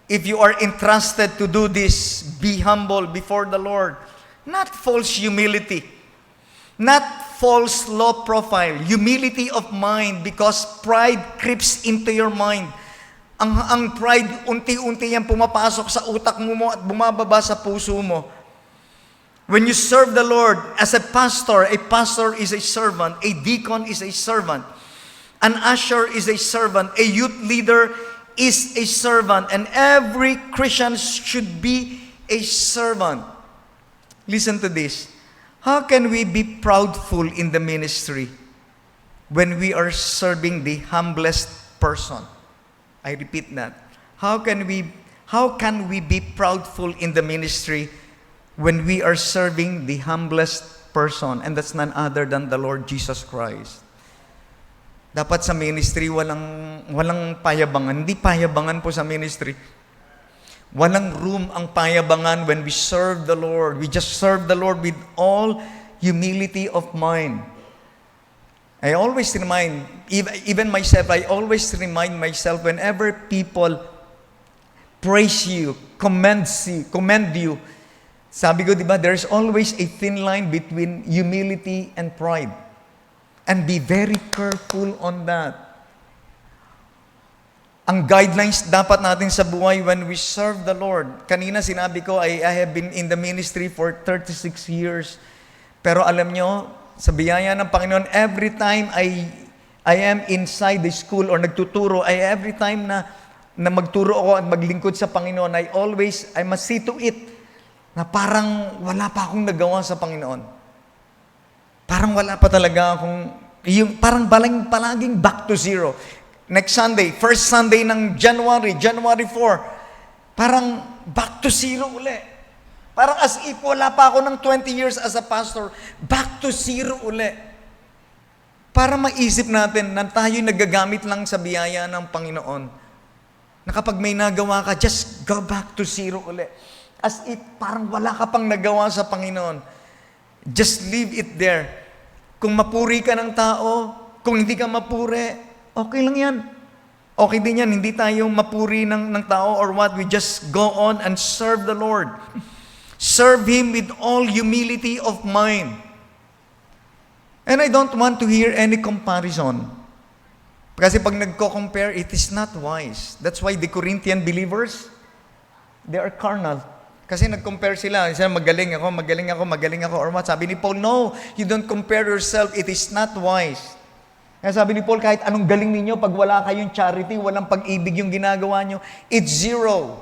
S6: If you are entrusted to do this, be humble before the Lord. Not false humility. Not false low profile. Humility of mind, because pride creeps into your mind. Ang pride, unti-unti yan pumapasok sa utak mo at bumababa sa puso mo. When you serve the Lord as a pastor is a servant, a deacon is a servant, an usher is a servant, a youth leader is a servant, and every Christian should be a servant. Listen to this. How can we be proudful in the ministry when we are serving the humblest person? I repeat that. How can we be proudful in the ministry when we are serving the humblest person? And that's none other than the Lord Jesus Christ. Dapat sa ministry walang payabangan. Hindi payabangan po sa ministry. Walang room ang payabangan when we serve the Lord. We just serve the Lord with all humility of mind. I always remind, even myself, I always remind myself whenever people praise you, commend you. Sabi ko, di ba, there's always a thin line between humility and pride. And be very careful on that. Ang guidelines dapat natin sa buhay when we serve the Lord. Kanina sinabi ko, I have been in the ministry for 36 years. Pero alam nyo, sa biyaya ng Panginoon, every time I am inside the school or nagtuturo, every time na magturo ako at maglingkod sa Panginoon, I must see to it na parang wala pa akong nagawa sa Panginoon. Parang wala pa talaga akong, parang palaging back to zero. Next Sunday, first Sunday ng January 4, parang back to zero uli. Parang as if wala pa ako ng 20 years as a pastor, back to zero uli. Para maisip natin na tayo nagagamit lang sa biyaya ng Panginoon. Na kapag may nagawa ka, just go back to zero uli. As if parang wala ka pang nagawa sa Panginoon. Just leave it there. Kung mapuri ka ng tao, kung hindi ka mapuri, okay lang yan. Okay din yan. Hindi tayo mapuri ng tao or what. We just go on and serve the Lord. Serve Him with all humility of mind. And I don't want to hear any comparison. Kasi pag nagko-compare, it is not wise. That's why the Corinthian believers, they are carnal. Kasi nag-compare sila. Magaling ako, or what? Sabi ni Paul, no, you don't compare yourself. It is not wise. Kaya sabi ni Paul, kahit anong galing ninyo, pag wala kayong charity, walang pag-ibig yung ginagawa nyo, it's zero.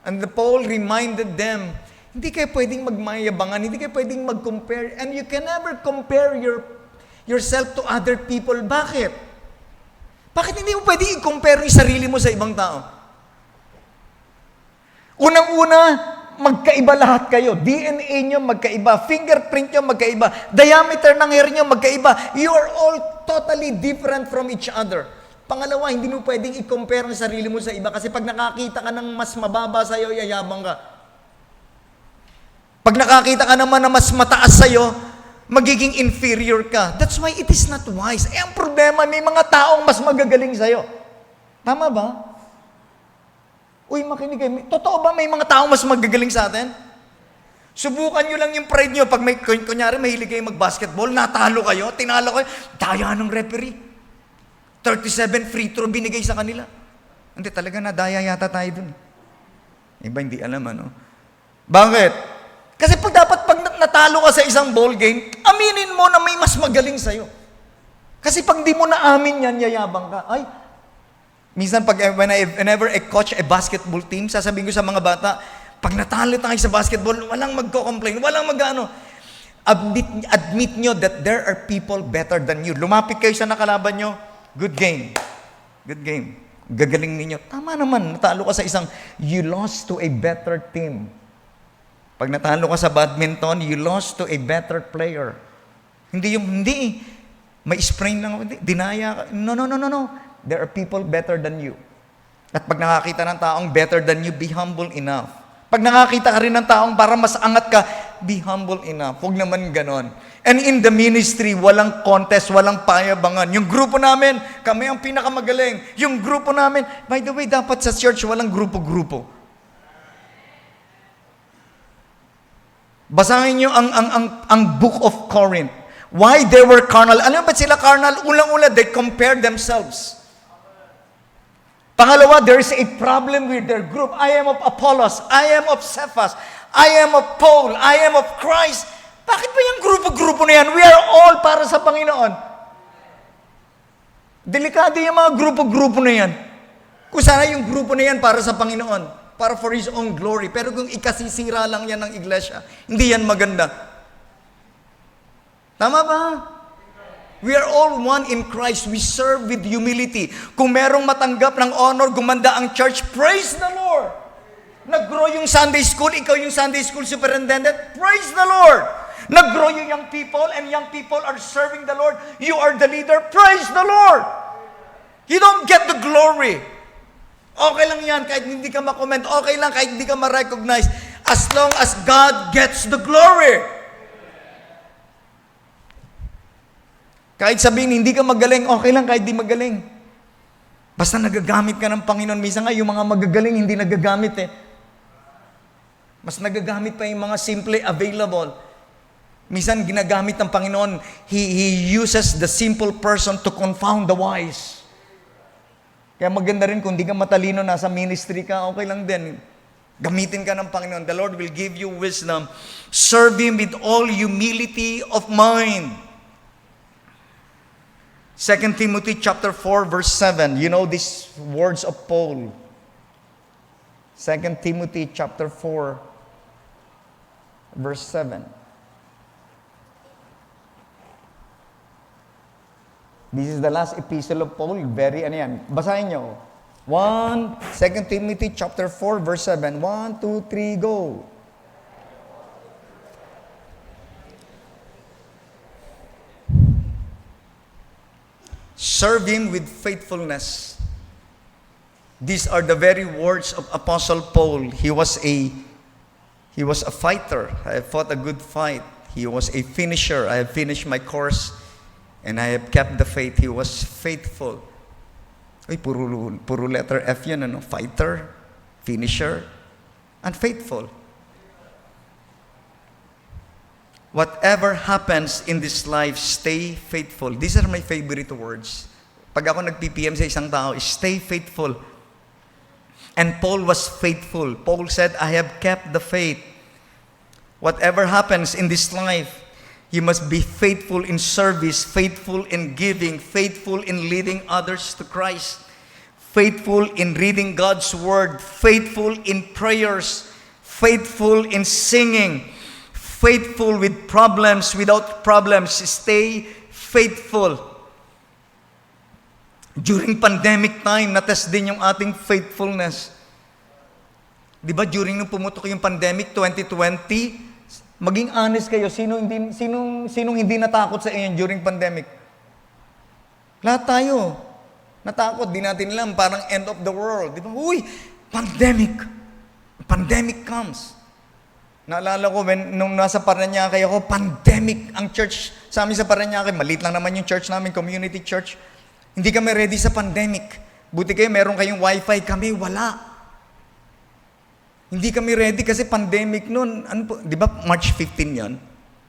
S6: And Paul reminded them, hindi kayo pwedeng magmayabangan, hindi kayo pwedeng mag-compare, and you can never compare yourself to other people. Bakit? Bakit hindi mo pwedeng i-compare yung sarili mo sa ibang tao? Unang-una, magkaiba lahat kayo. DNA nyo magkaiba. Fingerprint nyo magkaiba. Diameter ng hair nyo magkaiba. You are all totally different from each other. Pangalawa, hindi mo pwedeng i-compare ang sarili mo sa iba kasi pag nakakita ka ng mas mababa sa'yo, yayabang ka. Pag nakakita ka naman na mas mataas sa'yo, magiging inferior ka. That's why it is not wise. Ang problema, may mga taong mas magagaling sa'yo. Tama ba? Uy, makinig kayo. Totoo ba may mga taong mas magagaling sa atin? Subukan nyo lang yung pride nyo. Pag kunyari mahilig kayo mag-basketball, natalo kayo, tinalo kayo, daya ng referee. 37 free throw binigay sa kanila. Hindi, talaga nadaya yata tayo dun. Iba hindi alam, ano? Bakit? Kasi pag natalo ka sa isang ball game, aminin mo na may mas magaling sa'yo. Kasi pag di mo naamin yan, yayabang ka. Ay, minsan whenever I coach a basketball team, sasabihin ko sa mga bata, pag natalo tayo sa basketball, walang magko-complain, walang mag-ano. Admit nyo that there are people better than you. Lumapit kayo sa nakalaban nyo, good game. Good game. Gagaling ninyo. Tama naman, natalo ka sa isang, you lost to a better team. Pag natalo ka sa badminton, you lost to a better player. Hindi, may sprain lang ako, dinaya ka. No. There are people better than you. At pag nakakita ng taong better than you, be humble enough. Pag nakakita ka rin ng taong para mas angat ka, be humble enough. Huwag naman ganon. And in the ministry, walang contest, walang payabangan. Yung grupo namin, kami ang pinakamagaling. Yung grupo namin, by the way, dapat sa church, walang grupo-grupo. Basahin nyo ang Book of Corinth. Why they were carnal. Alam ba sila carnal? Ulang-ula, they compared themselves. Pangalawa, there is a problem with their group. I am of Apollos. I am of Cephas. I am of Paul. I am of Christ. Bakit ba yung grupo-grupo na yan? We are all para sa Panginoon. Delikado yung mga grupo-grupo na yan. Kung sana yung grupo na yan para sa Panginoon. Para for His own glory. Pero kung ikasisira lang yan ng iglesia, hindi yan maganda. Tama ba? We are all one in Christ. We serve with humility. Kung merong matanggap ng honor, gumanda ang church, praise the Lord. Nag-grow yung Sunday school, ikaw yung Sunday school superintendent, praise the Lord. Nag-grow yung young people, and young people are serving the Lord. You are the leader, praise the Lord. You don't get the glory. Okay lang yan, kahit hindi ka ma-comment. Okay lang, kahit hindi ka ma-recognize. As long as God gets the glory. Kahit sabihin, hindi ka magaling, okay lang kahit di magaling. Basta nagagamit ka ng Panginoon. Minsan nga, yung mga magagaling, hindi nagagamit eh. Mas nagagamit pa yung mga simple available. Minsan, ginagamit ng Panginoon, He uses the simple person to confound the wise. Kaya maganda rin kung di ka matalino, nasa ministry ka, okay lang din. Gamitin ka ng Panginoon. The Lord will give you wisdom. Serve Him with all humility of mind. 2 Timothy chapter 4 verse 7. You know these words of Paul. 2 Timothy chapter 4 verse 7. This is the last epistle of Paul. Very, basahin nyo. 2 Timothy chapter 4 verse 7. 1, 2, 3, go. Serve Him with faithfulness. These are the very words of Apostle Paul. He was a fighter. I have fought a good fight. He was a finisher. I have finished my course and I have kept the faith. He was faithful. Uy, puro letter F yun, ano? Fighter, finisher, and faithful. Whatever happens in this life, stay faithful. These are my favorite words. Pag ako nag-PPM sa isang tao, stay faithful. And Paul was faithful. Paul said, I have kept the faith. Whatever happens in this life, you must be faithful in service, faithful in giving, faithful in leading others to Christ, faithful in reading God's Word, faithful in prayers, faithful in singing, faithful with problems, without problems. Stay faithful. During pandemic time, natest din yung ating faithfulness. Di ba, during nung pumutok yung pandemic, 2020, maging honest kayo, sinong hindi natakot sa inyo during pandemic? Lahat tayo. Natakot, di natin alam, parang end of the world. Di ba? Uy, pandemic. Pandemic comes. Naalala ko, nung nasa Paranaque ako, pandemic ang church sa amin sa Paranaque. Maliit lang naman yung church namin, community church. Hindi kami ready sa pandemic. Buti kayo, meron kayong wifi. Kami, wala. Hindi kami ready kasi pandemic noon. Di ba March 15 yon?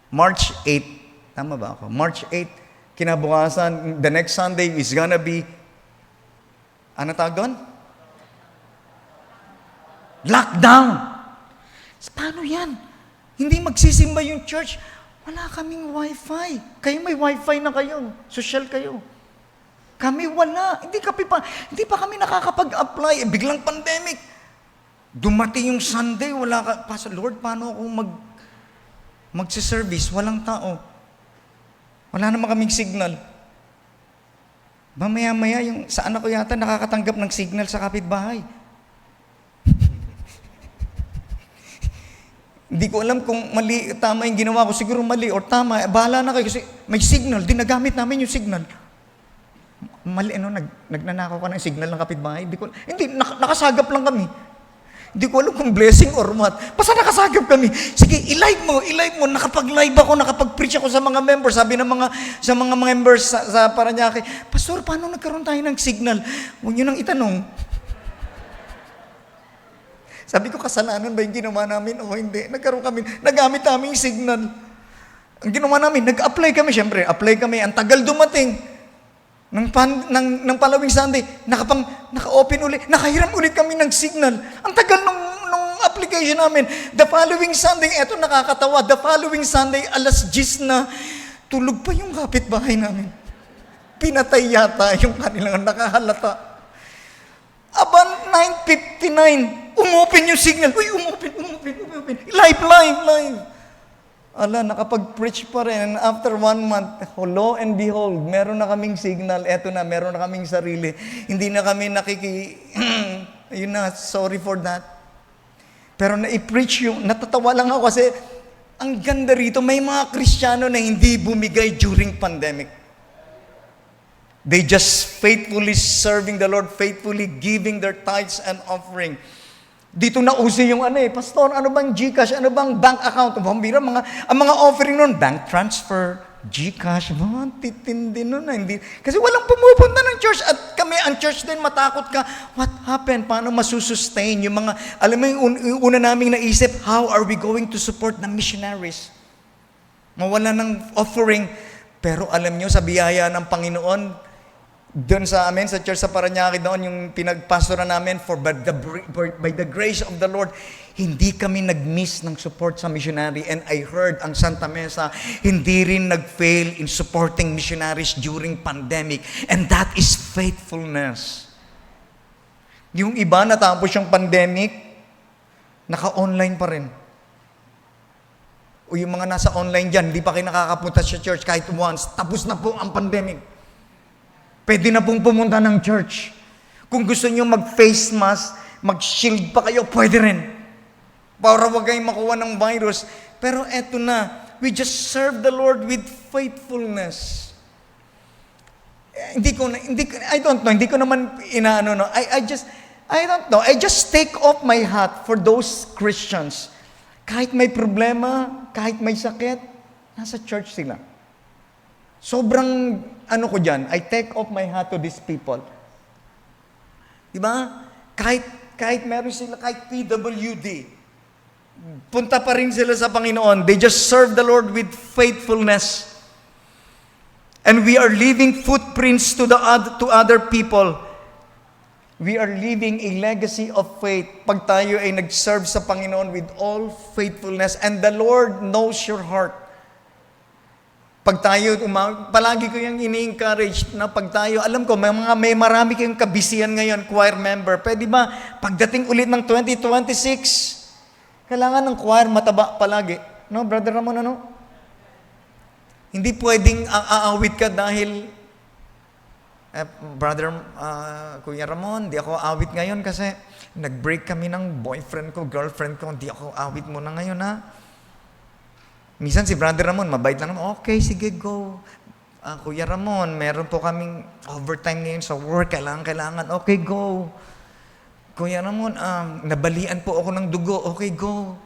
S6: March 8. Tama ba ako? March 8. Kinabukasan, the next Sunday is gonna be, ano tawag doon? Lockdown. Paano yan? Hindi magsisimba yung church. Wala kaming wifi. Kayo may wifi na kayo. Social kayo. Kami wala. Hindi pa kami nakakapag-apply. Biglang pandemic. Dumating yung Sunday, wala ka. Pastor, Lord, paano ako magsiservice? Walang tao. Wala naman kaming signal. Mamaya-maya, yung sa anak ko yata nakakatanggap ng signal sa kapitbahay. Hindi ko alam kung mali, tama yung ginawa ko. Siguro mali or tama. Bahala na kayo kasi may signal. Dinagamit namin yung signal. Mali, nagnanakaw ka ng signal ng kapitbahay. Hindi, nakasagap lang kami. Hindi ko alam kung blessing or what. Basta nakasagap kami. Sige, i-live mo. Nakapag-live ako, nakapag-preach ako sa mga members. Sabi ng sa mga members sa Parañaque, Pastor, paano nagkaroon tayo ng signal? Huwag nyo nang itanong. Sabi ko, kasalanan ba yung ginawa namin? O hindi. Nagamit namin yung signal. Ang ginawa namin, nag-apply kami. Siyempre, apply kami. Ang tagal dumating. Nang following Sunday, naka-open ulit, nakahiram ulit kami ng signal. Ang tagal nung application namin. The following Sunday, eto nakakatawa, the following Sunday, 10:00 na, tulog pa yung kapitbahay namin. Pinatay yata yung kanilang nakahalata. About 9:59, umopen yung signal. Uy, umopen. Live. Ala, nakapag-preach pa rin. And after 1 month, lo and behold, meron na kaming signal. Eto na, meron na kaming sarili. Hindi na kami ayun na, sorry for that. Pero na-preach yung, natatawa lang ako kasi ang ganda rito, may mga Kristiyano na hindi bumigay during pandemic. They just faithfully serving the Lord, faithfully giving their tithes and offering. Dito na uso yung Pastor, ano bang GCash, ano bang bank account? Ang mga offering nun, bank transfer, GCash, titindi nun na. Hindi. Kasi walang pumupunta ng church. At kami, ang church din, matakot ka. What happened? Paano masusustain? Yung mga, alam mo yung una naming naisip, how are we going to support the missionaries? Mawala ng offering. Pero alam nyo, sa biyaya ng Panginoon, doon sa amin, sa church sa Parañaque doon, yung pinagpastora namin, by the grace of the Lord, hindi kami nag-miss ng support sa missionary. And I heard ang Santa Mesa, hindi rin nag-fail in supporting missionaries during pandemic. And that is faithfulness. Yung iba, natapos yung pandemic, naka-online pa rin. O yung mga nasa online dyan, hindi pa kayo nakakapunta sa church kahit once, tapos na po ang pandemic. Pwede na pong pumunta ng church. Kung gusto nyo mag-face mask, mag-shield pa kayo, pwede rin. Para wag kayong makuha ng virus. Pero eto na, we just serve the Lord with faithfulness. I don't know, hindi ko naman inaano, no. I don't know, I just take off my hat for those Christians. Kahit may problema, kahit may sakit, nasa church sila. Sobrang, ko dyan, I take off my hat to these people. Diba? Kahit meron sila, kahit PWD, punta pa rin sila sa Panginoon. They just serve the Lord with faithfulness. And we are leaving footprints to other people. We are leaving a legacy of faith. Pag tayo ay nag-serve sa Panginoon with all faithfulness, and the Lord knows your heart. Pag tayo, palagi ko yung ini-encourage na pag tayo, alam ko, may marami kayong kabisihan ngayon, choir member. Pwede ba, pagdating ulit ng 2026, kailangan ng choir mataba palagi. No, Brother Ramon, ano? Hindi pwedeng aawit ka dahil, Kuya Ramon, di ako awit ngayon kasi nag-break kami ng boyfriend ko, girlfriend ko, di ako awit muna ngayon, ha? Minsan si Brother Ramon, mabait lang naman, okay, sige, go. Kuya Ramon, meron po kaming overtime ngayon sa work, kailangan, okay, go. Kuya Ramon, nabalian po ako ng dugo, okay, go.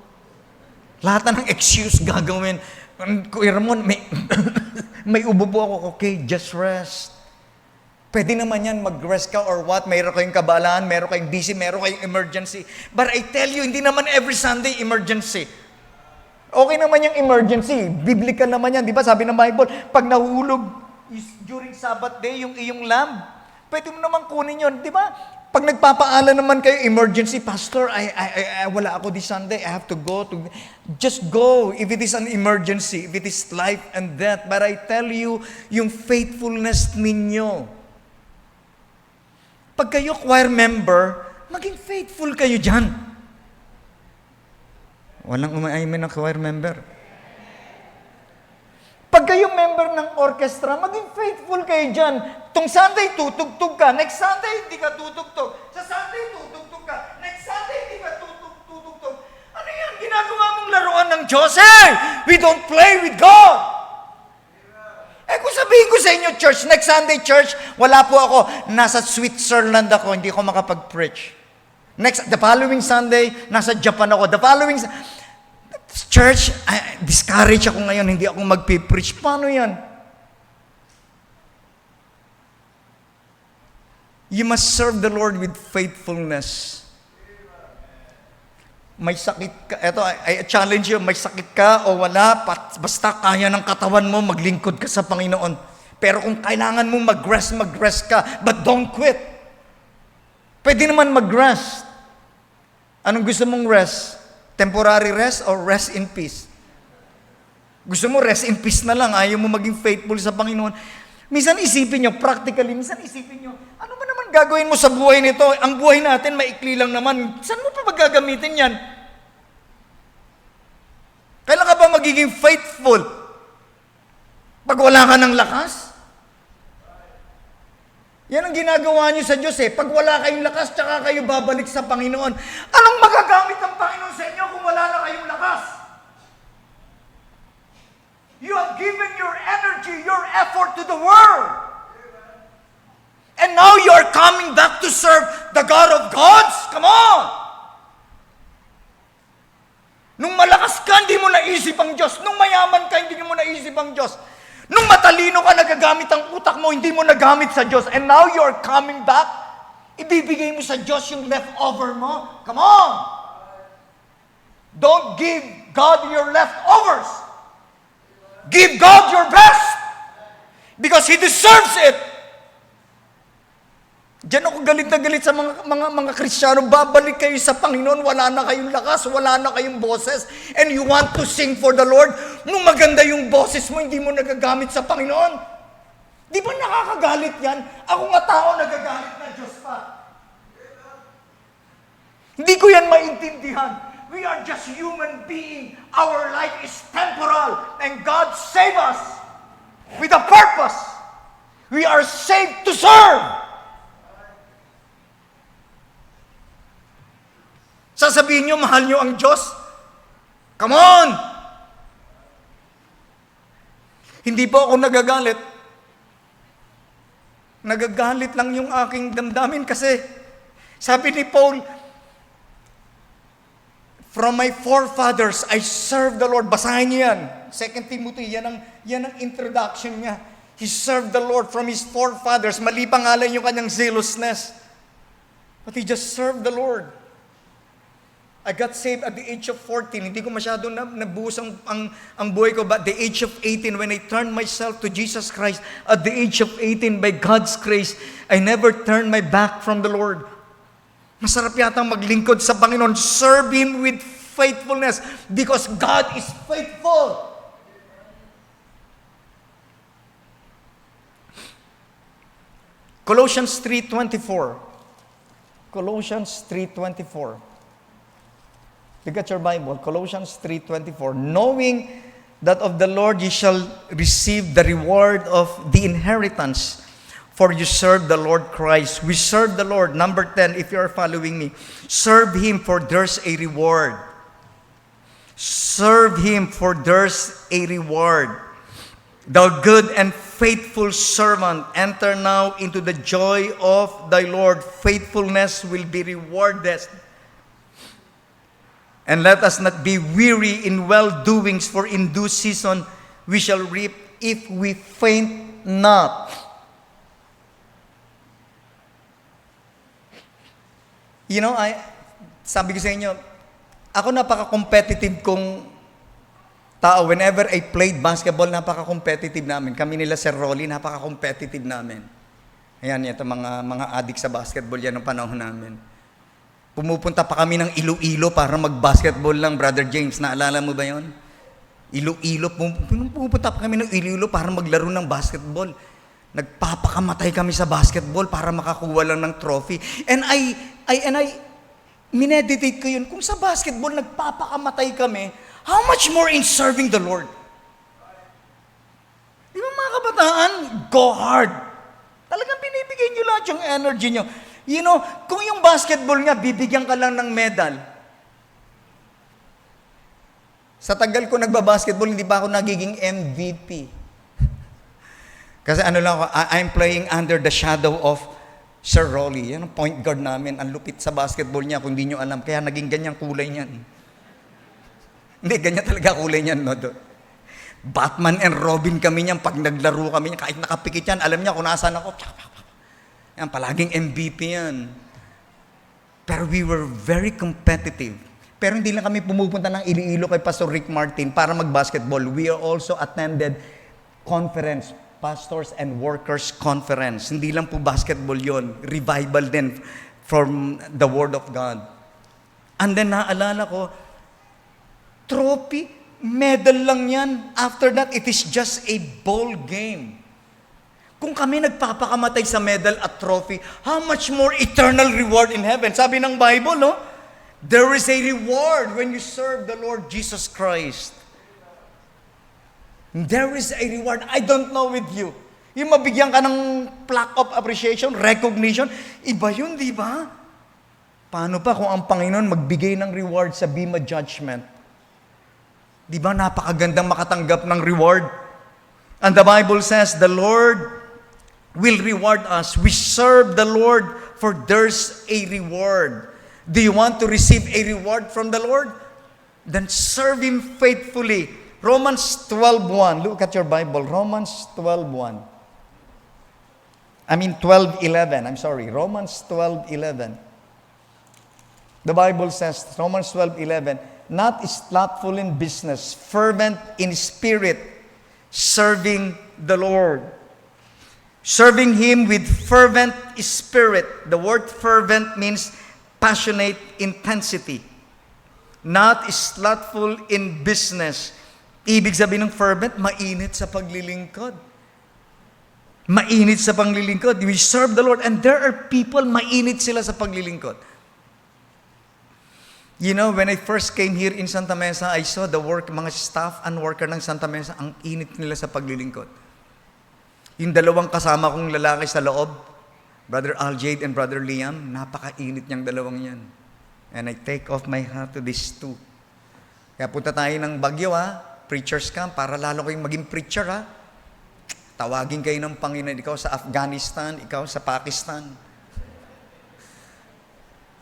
S6: Lahat ng excuse gagawin. Kuya Ramon, may ubo po ako, okay, just rest. Pwede naman yan, mag-rest ka or what, mayroon kayong kabalaan, mayroon kayong busy, mayroon kayong emergency. But I tell you, hindi naman every Sunday emergency. Okay naman yung emergency. Biblical naman yan. Di ba sabi ng Bible, pag nahulog during Sabbath day, yung iyong lamb, pwede mo naman kunin yun. Di ba? Pag nagpapaalam naman kayo, emergency, Pastor, wala ako this Sunday, I have to go. Just go if it is an emergency, if it is life and death. But I tell you, yung faithfulness ninyo. Pag kayo choir member, maging faithful kayo dyan. Walang umaimin ng choir member. Pag kayo member ng orchestra, maging faithful kayo dyan. Tung Sunday, tutugtog ka. Next Sunday, hindi ka tutugtog. Sa Sunday, tutugtog ka. Next Sunday, hindi ka tutugtog. Ano yan? Ginagawa mong laruan ng Diyos. Hey! We don't play with God! Kung sabihin ko sa inyo, church, next Sunday, church, wala po ako. Nasa Switzerland ako, hindi ako makapag-preach. The following Sunday, nasa Japan ako. Church, discourage ako ngayon, hindi ako magpipreach. Paano yan? You must serve the Lord with faithfulness. May sakit ka, eto, I challenge you, may sakit ka o wala, basta kaya ng katawan mo, maglingkod ka sa Panginoon. Pero kung kailangan mo mag-rest ka, but don't quit. Pwede naman mag-rest. Anong gusto mong rest? Temporary rest or rest in peace? Gusto mo rest in peace na lang, ayaw mo maging faithful sa Panginoon. Minsan isipin nyo, practically, ano ba naman gagawin mo sa buhay nito? Ang buhay natin, maikli lang naman. Saan mo pa magagamitin yan? Kailan ka ba magiging faithful? Pag wala ka ng lakas? Yan ang ginagawa niyo sa Diyos eh. Pag wala kayong lakas, tsaka kayo babalik sa Panginoon. Anong magagamit ng Panginoon sa inyo kung wala na kayong lakas? You have given your energy, your effort to the world. And now you are coming back to serve the God of gods? Come on! Nung malakas ka, hindi mo naisip ang Diyos. Nung mayaman ka, hindi mo naisip ang Diyos. Nung matalino ka, nagagamit ang utak mo, hindi mo nagamit sa Diyos. And now you're coming back, ibibigay mo sa Diyos yung leftover mo. Come on! Don't give God your leftovers. Give God your best. Because He deserves it. Diyan ako galit na galit sa mga Kristiyano. Babalik kayo sa Panginoon, wala na kayong lakas, wala na kayong boses, and you want to sing for the Lord. Nung maganda yung boses mo, hindi mo nagagamit sa Panginoon. Di ba nakakagalit yan? Ako nga tao, nagagalit na Diyos pa. Hindi ko yan maintindihan. We are just human being. Our life is temporal, and God save us with a purpose. We are saved to serve. Sasabihin nyo, mahal nyo ang Diyos? Come on! Hindi po ako nagagalit. Nagagalit lang yung aking damdamin kasi sabi ni Paul, from my forefathers, I serve the Lord. Basahin niyo yan. 2 Timothy, yan ang introduction niya. He served the Lord from his forefathers. Mali pangalan yung kanyang zealousness. But he just served the Lord. I got saved at the age of 14. Hindi ko masyado nabuhos ang buhay ko. But the age of 18, when I turned myself to Jesus Christ, at the age of 18, by God's grace, I never turned my back from the Lord. Masarap yata maglingkod sa Panginoon. Serve Him with faithfulness because God is faithful. Colossians 3:24. Colossians 3:24. Look at your Bible, Colossians 3:24. Knowing that of the Lord ye shall receive the reward of the inheritance, for you serve the Lord Christ. We serve the Lord. Number 10, if you are following me, serve Him for there's a reward. Serve Him for there's a reward. Thou good and faithful servant, enter now into the joy of thy Lord. Faithfulness will be rewarded. And let us not be weary in well-doings, for in due season we shall reap if we faint not. You know, sabi ko sa inyo, ako napaka-competitive kong tao. Whenever I played basketball, napaka-competitive namin. Kami nila Sir Rolly, napaka-competitive namin. Ayan, ito mga adik sa basketball yan ng panahon namin. Pumupunta pa kami ng Iloilo para mag-basketball lang, Brother James. Naalala mo ba yon? Iloilo, pumupunta pa kami ng Iloilo para maglaro ng basketball. Nagpapakamatay kami sa basketball para makakuha lang ng trophy. And I mineditate ko yun. Kung sa basketball nagpapakamatay kami, how much more in serving the Lord? Di ba mga kabataan, go hard. Talagang binibigay nyo lahat yung energy nyo. You know, kung yung basketball nga, bibigyan ka lang ng medal. Sa tagal ko nagbabasketball, hindi pa ako nagiging MVP. Kasi ano lang ako, I'm playing under the shadow of Sir Rolly. Yan ang point guard namin. Ang lupit sa basketball niya, kung di nyo alam. Kaya naging ganyang kulay niyan. Hindi, ganyan talaga kulay niyan. No? Batman and Robin kami niyan. Pag naglaro kami niyan, kahit nakapikit yan, alam niya kung nasaan ako. Yan, palaging MVP yan. Pero we were very competitive. Pero hindi lang kami pumupunta ng Iloilo kay Pastor Rick Martin para mag-basketball. We also attended conference, Pastors and Workers Conference. Hindi lang po basketball yon, revival din from the Word of God. And then naalala ko, trophy, medal lang yan. After that, it is just a ball game. Kung kami nagpapakamatay sa medal at trophy, how much more eternal reward in heaven? Sabi ng Bible, no? There is a reward when you serve the Lord Jesus Christ. There is a reward. I don't know with you. Yung mabigyan ka ng plaque of appreciation, recognition, iba yun, di ba? Paano pa kung ang Panginoon magbigay ng reward sa Bema Judgment? Di ba napakagandang makatanggap ng reward? And the Bible says, the Lord will reward us. We serve the Lord for there's a reward. Do you want to receive a reward from the Lord? Then serve Him faithfully. Romans 12:1. Look at your Bible. Romans 12:1. 12:11. I'm sorry. Romans 12:11. The Bible says, Romans 12:11, not slothful in business, fervent in spirit, serving the Lord. Serving Him with fervent spirit. The word fervent means passionate intensity. Not slothful in business. Ibig sabihin ng fervent, mainit sa paglilingkod. Mainit sa paglilingkod. We serve the Lord and there are people, mainit sila sa paglilingkod. You know, when I first came here in Santa Mesa, I saw the work, mga staff and worker ng Santa Mesa, ang init nila sa paglilingkod. Yung dalawang kasama kong lalaki sa loob, Brother Aljade and Brother Liam, napakainit niyang dalawang yan. And I take off my hat to these two. Kaya punta tayo ng Baguio, preacher's camp, para lalo kayong maging preacher, Tawagin kayo ng Panginoon, ikaw sa Afghanistan, ikaw sa Pakistan.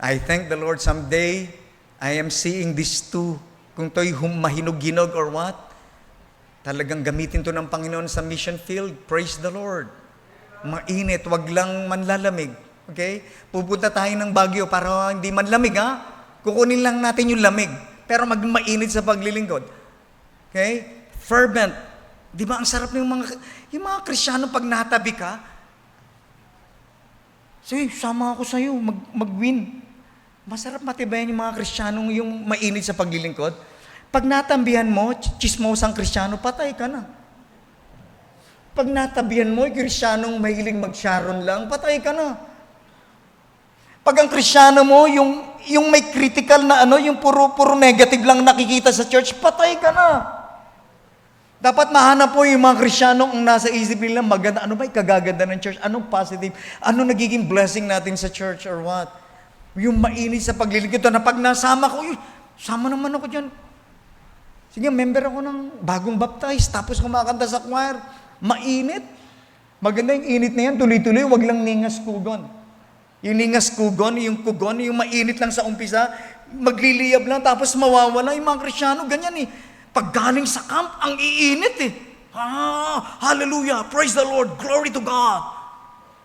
S6: I thank the Lord someday, I am seeing these two, kung to'y mahinog-hinog or what, talagang gamitin to ng Panginoon sa mission field. Praise the Lord. Mainit, wag lang manlalamig. Okay? Pupunta tayo ng Baguio para hindi manlamig, Kukunin lang natin yung lamig, pero mainit sa paglilingkod. Okay? Fervent. Di ba ang sarap ng yung mga Kristiyano pag natabi ka? Sige, sama ako sa'yo, mag-win. Masarap matibayan yung mga Kristiyanong yung mainit sa paglilingkod. Pag natambihan mo, chismosang Kristiyano, patay ka na. Pag natabihan mo, yung Kristiyanong mahiling mag-sharon lang, patay ka na. Pag ang Kristiyano mo, yung may critical na yung puro negative lang nakikita sa church, patay ka na. Dapat mahanap po yung mga Kristiyano ang nasa isip nila, maganda, ano ba yung kagaganda ng church? Anong positive? Ano nagiging blessing natin sa church or what? Yung mainit sa paglilingkod na pag nasama ko, sama naman ako dyan. Sige, member ako ng bagong baptized, tapos kumakanta sa choir. Mainit. Maganda yung init na yan, tuloy-tuloy, wag lang ningas kugon. Yung ningas kugon, yung mainit lang sa umpisa, magliliyab lang, tapos mawawala. Yung mga Kristiyano, ganyan Pag galing sa camp, ang iinit Hallelujah, praise the Lord, glory to God.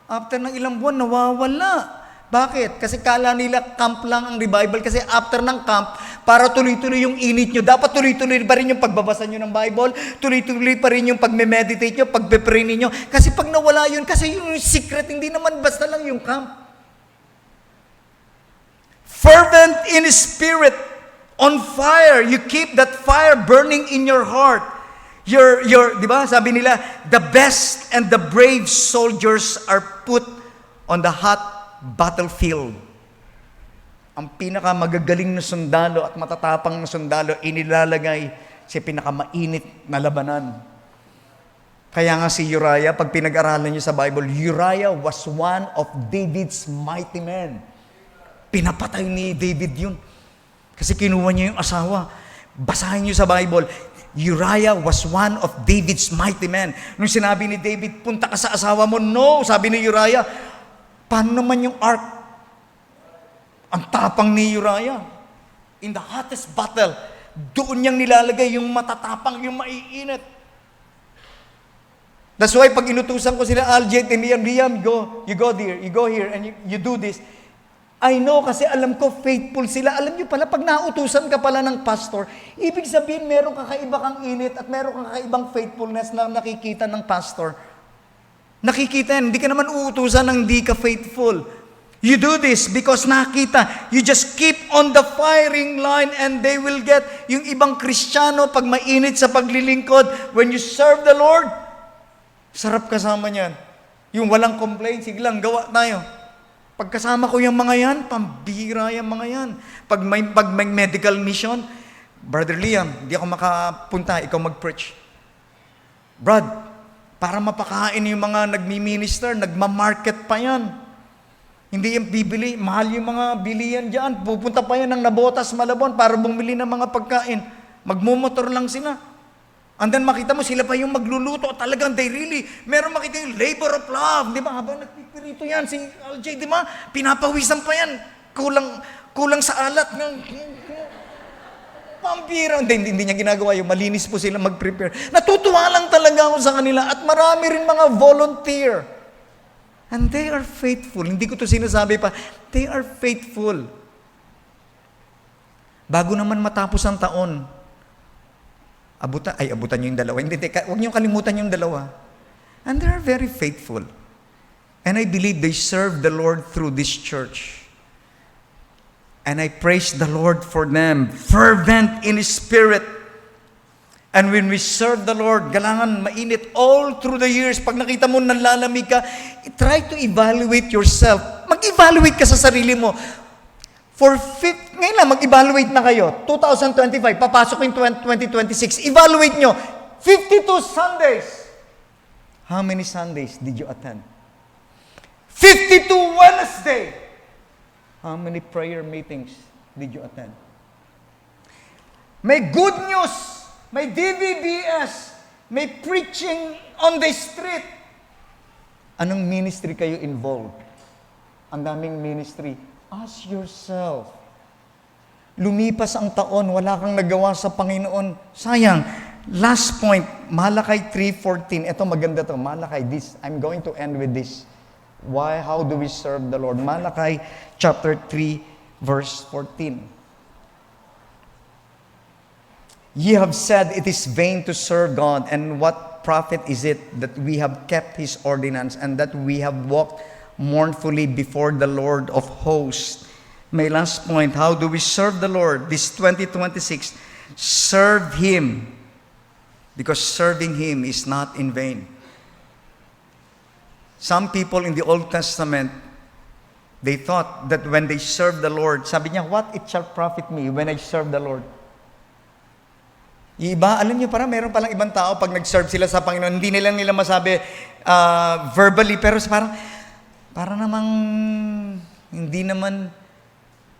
S6: After ng ilang buwan, nawawala. Bakit? Kasi kala nila camp lang ang revival. Kasi after ng camp, para tuloy-tuloy yung init nyo, dapat tuloy-tuloy pa rin yung pagbabasa nyo ng Bible, tuloy-tuloy pa rin yung pagme-meditate nyo, pagpe-pray ninyo. Kasi pag nawala yun, kasi yung secret, hindi naman basta lang yung camp. Fervent in spirit, on fire. You keep that fire burning in your heart. Di ba? Sabi nila, the best and the brave soldiers are put on the hot battlefield. Ang pinakamagagaling na sundalo at matatapang na sundalo, inilalagay sa pinakamainit na labanan. Kaya nga si Uriah, pag pinag-aralan niyo sa Bible, Uriah was one of David's mighty men. Pinapatay ni David yun. Kasi kinuha niya yung asawa. Basahin niyo sa Bible, Uriah was one of David's mighty men. Nung sinabi ni David, punta ka sa asawa mo, no, sabi ni Uriah, paano naman yung ark? Ang tapang ni Uriah. In the hottest battle, doon niyang nilalagay yung matatapang, yung maiinit. That's why pag inutusan ko sila, Aljet and Liam, you go there, you go here, and you do this. I know kasi alam ko faithful sila. Alam niyo pala, pag nautusan ka pala ng pastor, ibig sabihin meron kakaiba kang init at meron kang kakaibang faithfulness na nakikita ng pastor. Nakikita yan. Hindi ka naman uutusan ng hindi ka faithful. You do this because nakita. You just keep on the firing line and they will get. Yung ibang Kristiyano, pag mainit sa paglilingkod, when you serve the Lord, sarap kasama niyan. Yung walang complaint, sige lang, gawa tayo. Pagkasama ko yung mga yan, pambira yung mga yan. Pag may medical mission, Brother Liam, hindi ako makapunta, ikaw mag-preach. Brad, para mapakain yung mga nagmi-minister, nagma-market pa yan. Hindi yung bibili, mahal yung mga bilian dyan. Pupunta pa yan ng Nabotas, Malabon para bumili ng mga pagkain. Magmumotor lang sila. And then makita mo, sila pa yung magluluto. Talagang they really, meron makita yung labor of love. Di ba? Habang nagpipirito yan, si LJ, di ba? Pinapawisan pa yan. Kulang sa alat. Pambira. Hindi niya ginagawa yung malinis po sila mag-prepare. Natutuwa lang talaga ako sa kanila. At marami rin mga volunteer. And they are faithful. Hindi ko to sinasabi pa. They are faithful. Bago naman matapos ang taon, abutan nyo yung dalawa. Hindi, huwag nyo kalimutan yung dalawa. And they are very faithful. And I believe they serve the Lord through this church. And I praise the Lord for them. Fervent in spirit. And when we serve the Lord, galangan mainit all through the years. Pag nakita mo nanlalamig ka, try to evaluate yourself. Mag-evaluate ka sa sarili mo. Ngayon lang, mag-evaluate na kayo. 2025, papasok yung 2026. Evaluate nyo. 52 Sundays. How many Sundays did you attend? 52 Wednesday. How many prayer meetings did you attend? May good news. May DVBS. May preaching on the street. Anong ministry kayo involved? Ang daming ministry. Ask yourself. Lumipas ang taon, wala kang nagawa sa Panginoon. Sayang. Last point, Malakay 3:14. Ito maganda to. Malakay, I'm going to end with this. How do we serve the Lord? Malakay chapter 3, verse 14. Ye have said it is vain to serve God, and what profit is it that we have kept His ordinance, and that we have walked mournfully before the Lord of hosts. My last point, how do we serve the Lord? This 2026, serve Him, because serving Him is not in vain. Some people in the Old Testament, they thought that when they serve the Lord, sabi niya, what it shall profit me when I serve the Lord? Iba, alam niyo, parang meron palang ibang tao pag nag-serve sila sa Panginoon, hindi nila masabi verbally, pero para namang hindi naman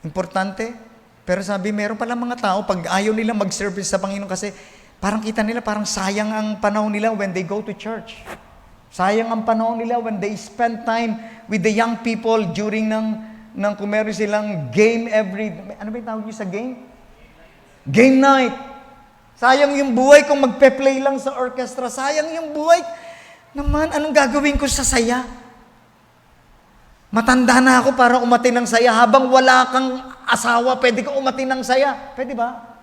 S6: importante. Pero sabi, meron pala mga tao, pag ayaw nila mag-service sa Panginoon kasi parang kita nila, parang sayang ang panahon nila when they go to church. Sayang ang panahon nila when they spend time with the young people during kung meron silang game ano ba yung tawag niyo sa game? Game night. Sayang yung buhay kung magpe-play lang sa orchestra. Sayang yung buhay. Naman, anong gagawin ko sa saya? Matanda na ako para umati ng saya. Habang wala kang asawa, pwede ka umati ng saya. Pwede ba?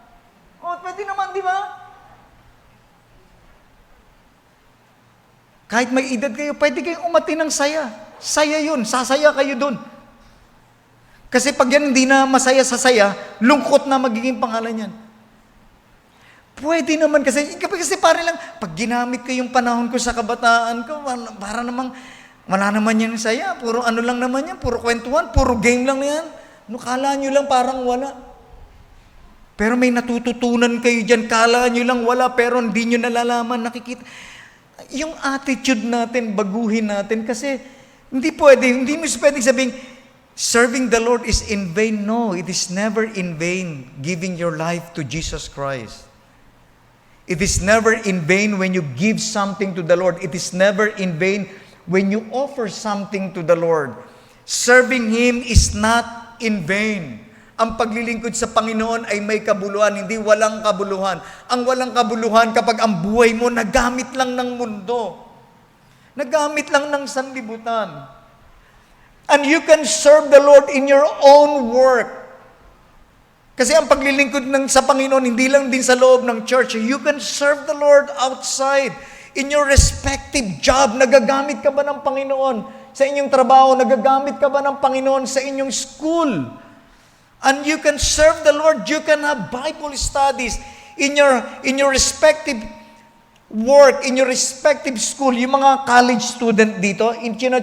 S6: Oh, pwede naman, di ba? Kahit may edad kayo, pwede kayong umati ng saya. Saya yun. Sasaya kayo dun. Kasi pag yan hindi na masaya sa saya, lungkot na magiging pangalan yan. Pwede naman kasi pare lang, pag ginamit ko yung panahon ko sa kabataan ko, para namang, wala naman yan saya. Puro ano lang naman yan, puro kwentuhan, puro game lang yan. No, kala nyo lang parang wala. Pero may natututunan kayo dyan, kala nyo lang wala, pero hindi nyo nalalaman, nakikita. Yung attitude natin, baguhin natin, kasi hindi mo pwedeng sabing, serving the Lord is in vain. No, it is never in vain giving your life to Jesus Christ. It is never in vain when you give something to the Lord. It is never in vain when you offer something to the Lord. Serving Him is not in vain. Ang paglilingkod sa Panginoon ay may kabuluhan, hindi walang kabuluhan. Ang walang kabuluhan kapag ang buhay mo nagamit lang ng mundo. Nagamit lang ng sanlibutan. And you can serve the Lord in your own work. Kasi ang paglilingkod sa Panginoon, hindi lang din sa loob ng church. You can serve the Lord outside. In your respective job, nagagamit ka ba ng Panginoon? Sa inyong trabaho, nagagamit ka ba ng Panginoon? Sa inyong school? And you can serve the Lord. You can have Bible studies in your respective work, in your respective school. Yung mga college student dito,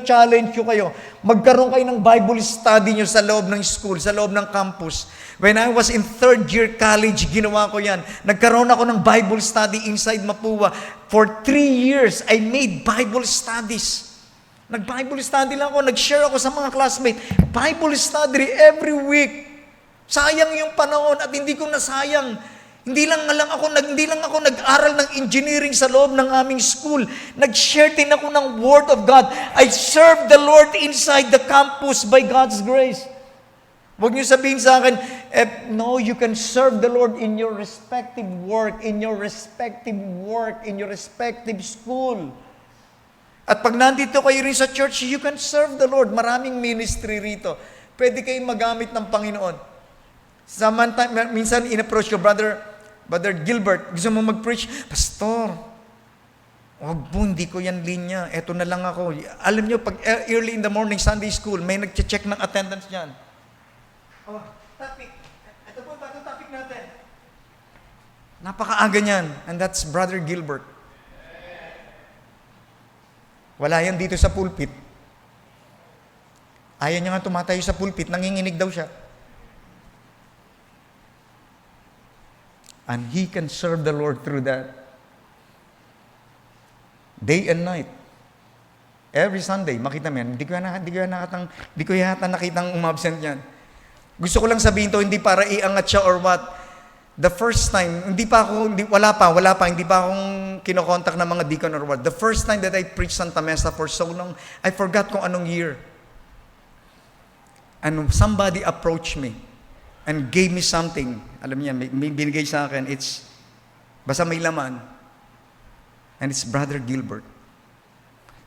S6: challenge ko kayo. Magkaroon kayo ng Bible study nyo sa loob ng school, sa loob ng campus. When I was in third year college, ginawa ko yan. Nagkaroon ako ng Bible study inside Mapua. For 3 years, I made Bible studies. Nag-Bible study lang ako, nag-share ako sa mga classmates. Bible study every week. Sayang yung panahon at hindi ko nasayang. Hindi lang ako nag-aral ng engineering sa loob ng aming school. Nag-share din ako ng Word of God. I serve the Lord inside the campus by God's grace. Huwag niyo sabihin sa akin, no, you can serve the Lord in your respective work, in your respective school. At pag nandito kayo rin sa church, you can serve the Lord. Maraming ministry rito. Pwede kayong magamit ng Panginoon. Minsan in-approach ko, Brother Gilbert, gusto mo mag-preach? Pastor, wag po, hindi ko yan linya. Eto na lang ako. Alam nyo, pag early in the morning, Sunday school, may nag-check ng attendance dyan. Oh, topic. Ito po, bagong topic natin. Napakaaga niyan. And that's Brother Gilbert. Wala yan dito sa pulpit. Ayaw niya nga tumatayo sa pulpit, nanginginig daw siya. And he can serve the Lord through that. Day and night. Every Sunday, makita mo yan. Hindi ko yata nakitang umabsent yan. Gusto ko lang sabihin to, hindi para iangat siya or what. The first time, wala pa, hindi pa akong kinokontak ng mga deacon or what. The first time that I preached Santa Mesa for so long, I forgot kung anong year. And somebody approached me and gave me something. Alam niya, may binigay sa akin. Basta may laman. And it's Brother Gilbert.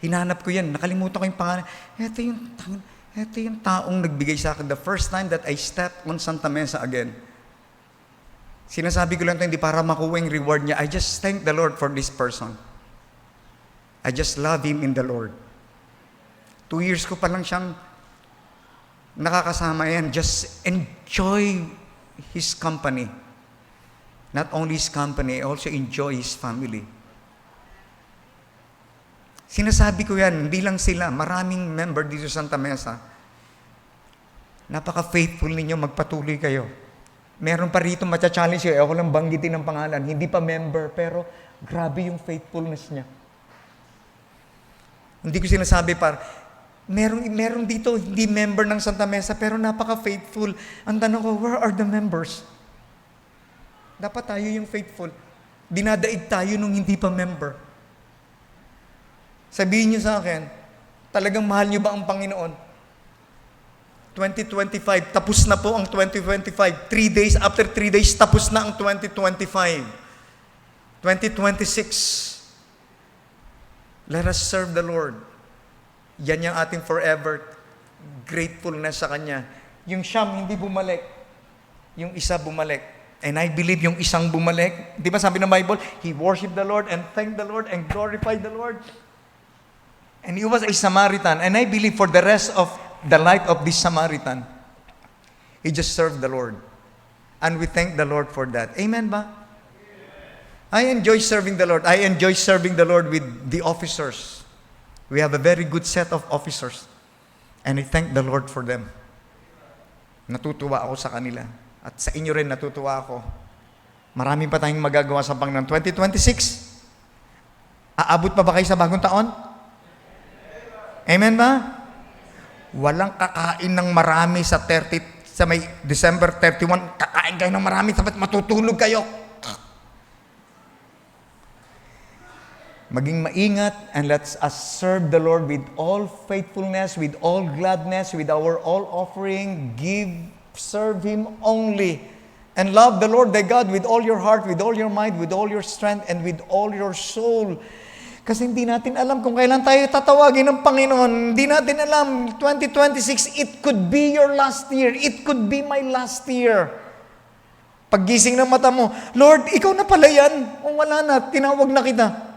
S6: Hinanap ko yan. Nakalimutan ko yung pangalan. Ito yung taong nagbigay sa akin. The first time that I stepped on Santa Mesa again. Sinasabi ko lang ito, hindi para makuha yung reward niya. I just thank the Lord for this person. I just love him in the Lord. 2 years ko pa lang siyang nakakasama yan. Just enjoy his company. Not only his company, I also enjoy his family. Sinasabi ko yan, hindi lang sila, maraming member dito sa Santa Mesa. Napaka-faithful ninyo, magpatuloy kayo. Meron pa rito matcha-challenge kayo, ako lang banggitin ng pangalan, hindi pa member, pero grabe yung faithfulness niya. Hindi ko sinasabi meron dito, hindi member ng Santa Mesa, pero napaka-faithful. Ang tanong ko, where are the members? Dapat tayo yung faithful. Dinadaig tayo nung hindi pa member. Sabihin niyo sa akin, talagang mahal niyo ba ang Panginoon? 2025, tapos na po ang 2025. 3 days, after 3 days, tapos na ang 2025. 2026, let us serve the Lord. Yan yung ating forever gratefulness sa Kanya. Yung siyam, hindi bumalik. Yung isa bumalik. And I believe yung isang bumalik, di ba sabi ng Bible, he worshiped the Lord and thanked the Lord and glorified the Lord. And he was a Samaritan. And I believe for the rest of the life of this Samaritan, he just served the Lord. And we thank the Lord for that. Amen ba? I enjoy serving the Lord. I enjoy serving the Lord with the officers. We have a very good set of officers. And I thank the Lord for them. Natutuwa ako sa kanila. At sa inyo rin natutuwa ako. Marami pa tayong magagawa sa Panginoon. 2026, aabot pa ba kayo sa bagong taon? Amen ba? Walang kakain ng marami sa may December 31, kakain kayo ng marami, dapat matutulog kayo. Maging maingat and let's us serve the Lord with all faithfulness, with all gladness, with our all offering. Serve Him only. And love the Lord thy God with all your heart, with all your mind, with all your strength, and with all your soul. Kasi hindi natin alam kung kailan tayo tatawagin ng Panginoon. Hindi natin alam. 2026, it could be your last year. It could be my last year. Paggising ng mata mo, Lord, ikaw na pala yan. O wala na, tinawag na kita.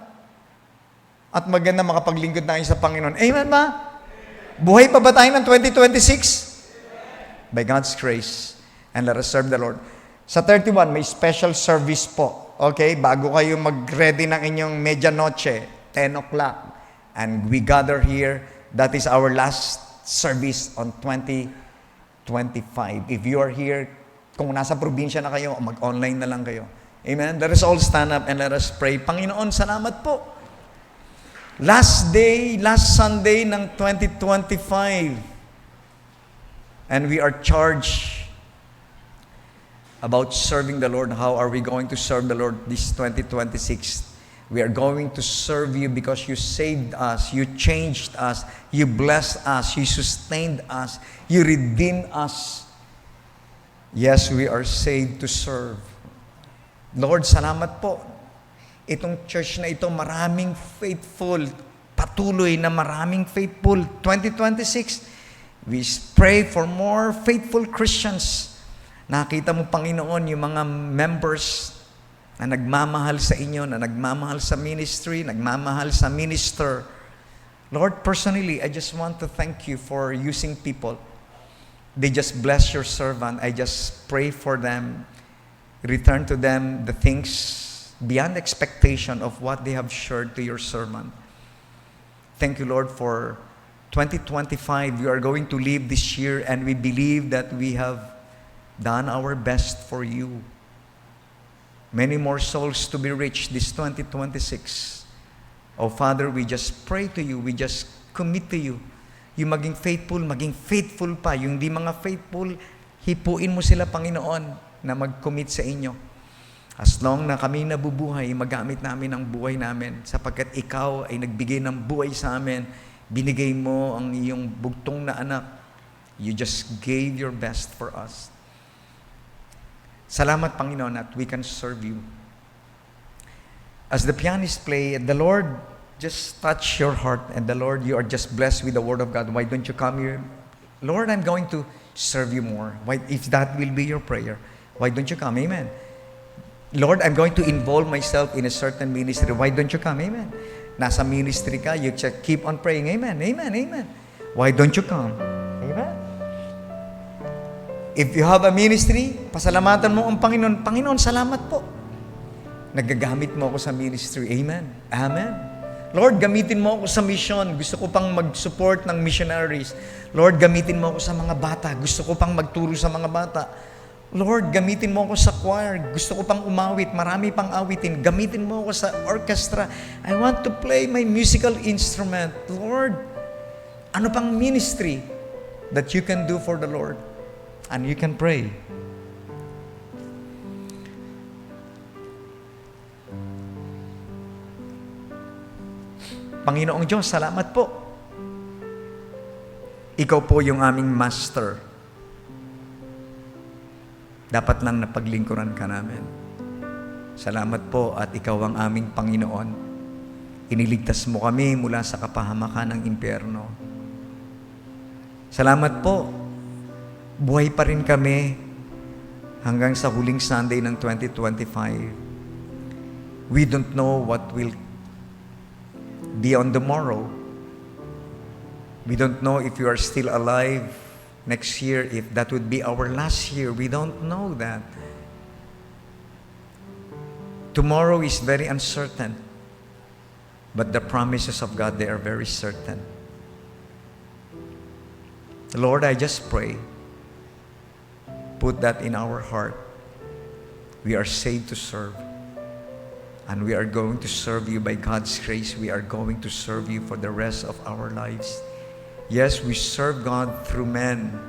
S6: At maganda makapaglingkod tayo sa Panginoon. Amen ba? Buhay pa ba tayo ng 2026? By God's grace. And let us serve the Lord. Sa 31, may special service po. Okay? Bago kayo mag-ready ng inyong medianoche, 10 o'clock. And we gather here. That is our last service on 2025. If you are here, kung nasa probinsya na kayo, mag-online na lang kayo. Amen? Let us all stand up and let us pray. Panginoon, salamat po. Last Sunday ng 2025. And we are charged about serving the Lord. How are we going to serve the Lord this 2026? We are going to serve you because you saved us, you changed us, you blessed us, you sustained us, you redeemed us. Yes, we are saved to serve. Lord, salamat po. Itong church na ito, maraming faithful, patuloy na maraming faithful. 2026, we pray for more faithful Christians. Nakita mo, Panginoon, yung mga members na nagmamahal sa inyo, na nagmamahal sa ministry, nagmamahal sa minister. Lord, personally, I just want to thank you for using people. They just bless your servant. I just pray for them. Return to them the things beyond expectation of what they have shared to your servant. Thank you, Lord, for 2025. We are going to live this year and we believe that we have done our best for you. Many more souls to be reached this 2026. Oh, Father, we just pray to you. We just commit to you. Yung maging faithful pa. Yung di mga faithful, hipuin mo sila, Panginoon, na mag-commit sa inyo. As long na kami nabubuhay, magamit namin ang buhay namin sapagkat ikaw ay nagbigay ng buhay sa amin. Binigay mo ang iyong bugtong na anak. You just gave your best for us. Salamat, Panginoon, that we can serve you. As the pianist play, the Lord just touch your heart, and the Lord, you are just blessed with the Word of God. Why don't you come here? Lord, I'm going to serve you more. Why, if that will be your prayer, why don't you come? Amen. Lord, I'm going to involve myself in a certain ministry. Why don't you come? Amen. Nasa ministry ka, you just keep on praying. Amen, amen, amen. Why don't you come? Amen. If you have a ministry, pasalamatan mo ang Panginoon. Panginoon, salamat po. Nagagamit mo ako sa ministry. Amen. Amen. Lord, gamitin mo ako sa mission. Gusto ko pang mag-support ng missionaries. Lord, gamitin mo ako sa mga bata. Gusto ko pang magturo sa mga bata. Lord, gamitin mo ako sa choir. Gusto ko pang umawit. Marami pang awitin. Gamitin mo ako sa orchestra. I want to play my musical instrument. Lord, ano pang ministry that you can do for the Lord? And you can pray. Panginoong Diyos, salamat po. Ikaw po yung aming master. Dapat lang napaglingkuran ka namin. Salamat po at ikaw ang aming Panginoon. Iniligtas mo kami mula sa kapahamakan ng impyerno. Salamat po. Buhay pa rin kami hanggang sa huling Sunday ng 2025. We don't know what will be on tomorrow. We don't know if you are still alive next year, if that would be our last year. We don't know that. Tomorrow is very uncertain. But the promises of God, they are very certain. Lord, I just pray, put that in our heart. We are saved to serve. And we are going to serve you by God's grace. We are going to serve you for the rest of our lives. Yes, we serve God through men.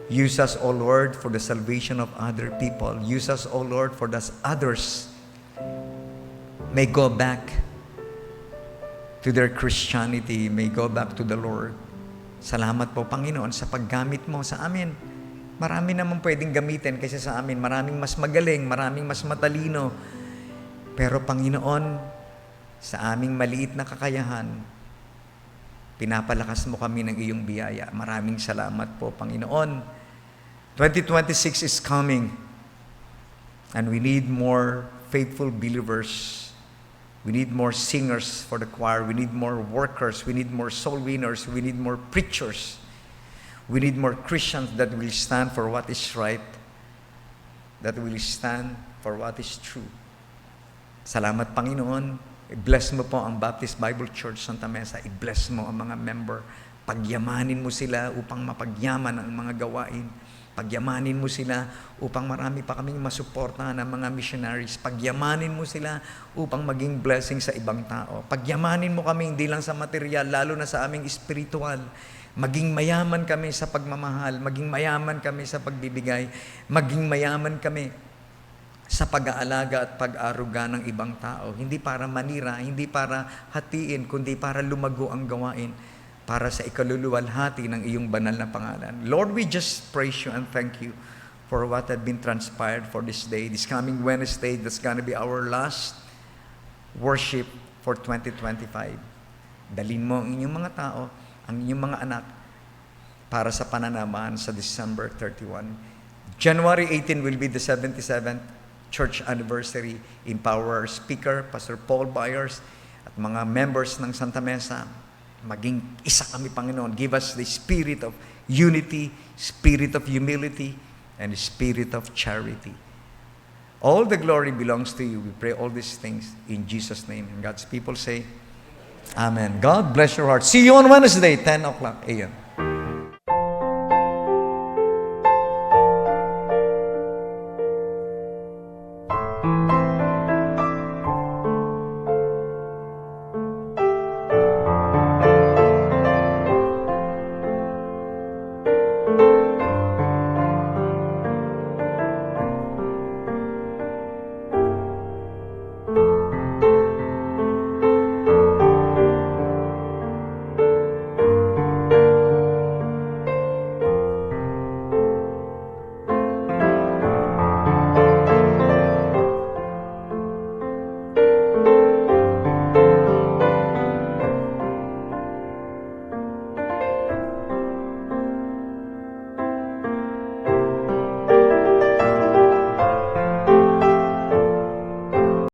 S6: Use us, O Lord, for the salvation of other people. Use us, O Lord, for that others may go back to their Christianity, may go back to the Lord. Salamat po, Panginoon, sa paggamit mo sa amin. Marami naman pwedeng gamitin kaysa sa amin. Maraming mas magaling, maraming mas matalino. Pero Panginoon, sa aming maliit na kakayahan, pinapalakas mo kami ng iyong biyaya. Maraming salamat po, Panginoon. 2026 is coming. And we need more faithful believers. We need more singers for the choir. We need more workers. We need more soul winners. We need more preachers. We need more Christians that will stand for what is right, that will stand for what is true. Salamat, Panginoon. I-bless mo po ang Baptist Bible Church Santa Mesa. I-bless mo ang mga member. Pagyamanin mo sila upang mapagyaman ang mga gawain. Pagyamanin mo sila upang marami pa kaming masuportahan ng mga missionaries. Pagyamanin mo sila upang maging blessing sa ibang tao. Pagyamanin mo kami hindi lang sa material, lalo na sa aming spiritual. Maging mayaman kami sa pagmamahal. Maging mayaman kami sa pagbibigay. Maging mayaman kami sa pag-aalaga at pag-aruga ng ibang tao. Hindi para manira, hindi para hatiin, kundi para lumago ang gawain para sa ikaluluwalhati ng iyong banal na pangalan. Lord, we just praise you and thank you for what had been transpired for this day. This coming Wednesday, that's gonna be our last worship for 2025. Dalhin mo ang inyong mga tao, ang inyong mga anak, para sa pananaman sa December 31. January 18 will be the 77th church anniversary. Empower our speaker, Pastor Paul Byers, at mga members ng Santa Mesa. Maging isa kami, Panginoon. Give us the spirit of unity, spirit of humility, and the spirit of charity. All the glory belongs to you. We pray all these things in Jesus' name. And God's people say, Amen. God bless your heart. See you on Wednesday, 10 o'clock a.m.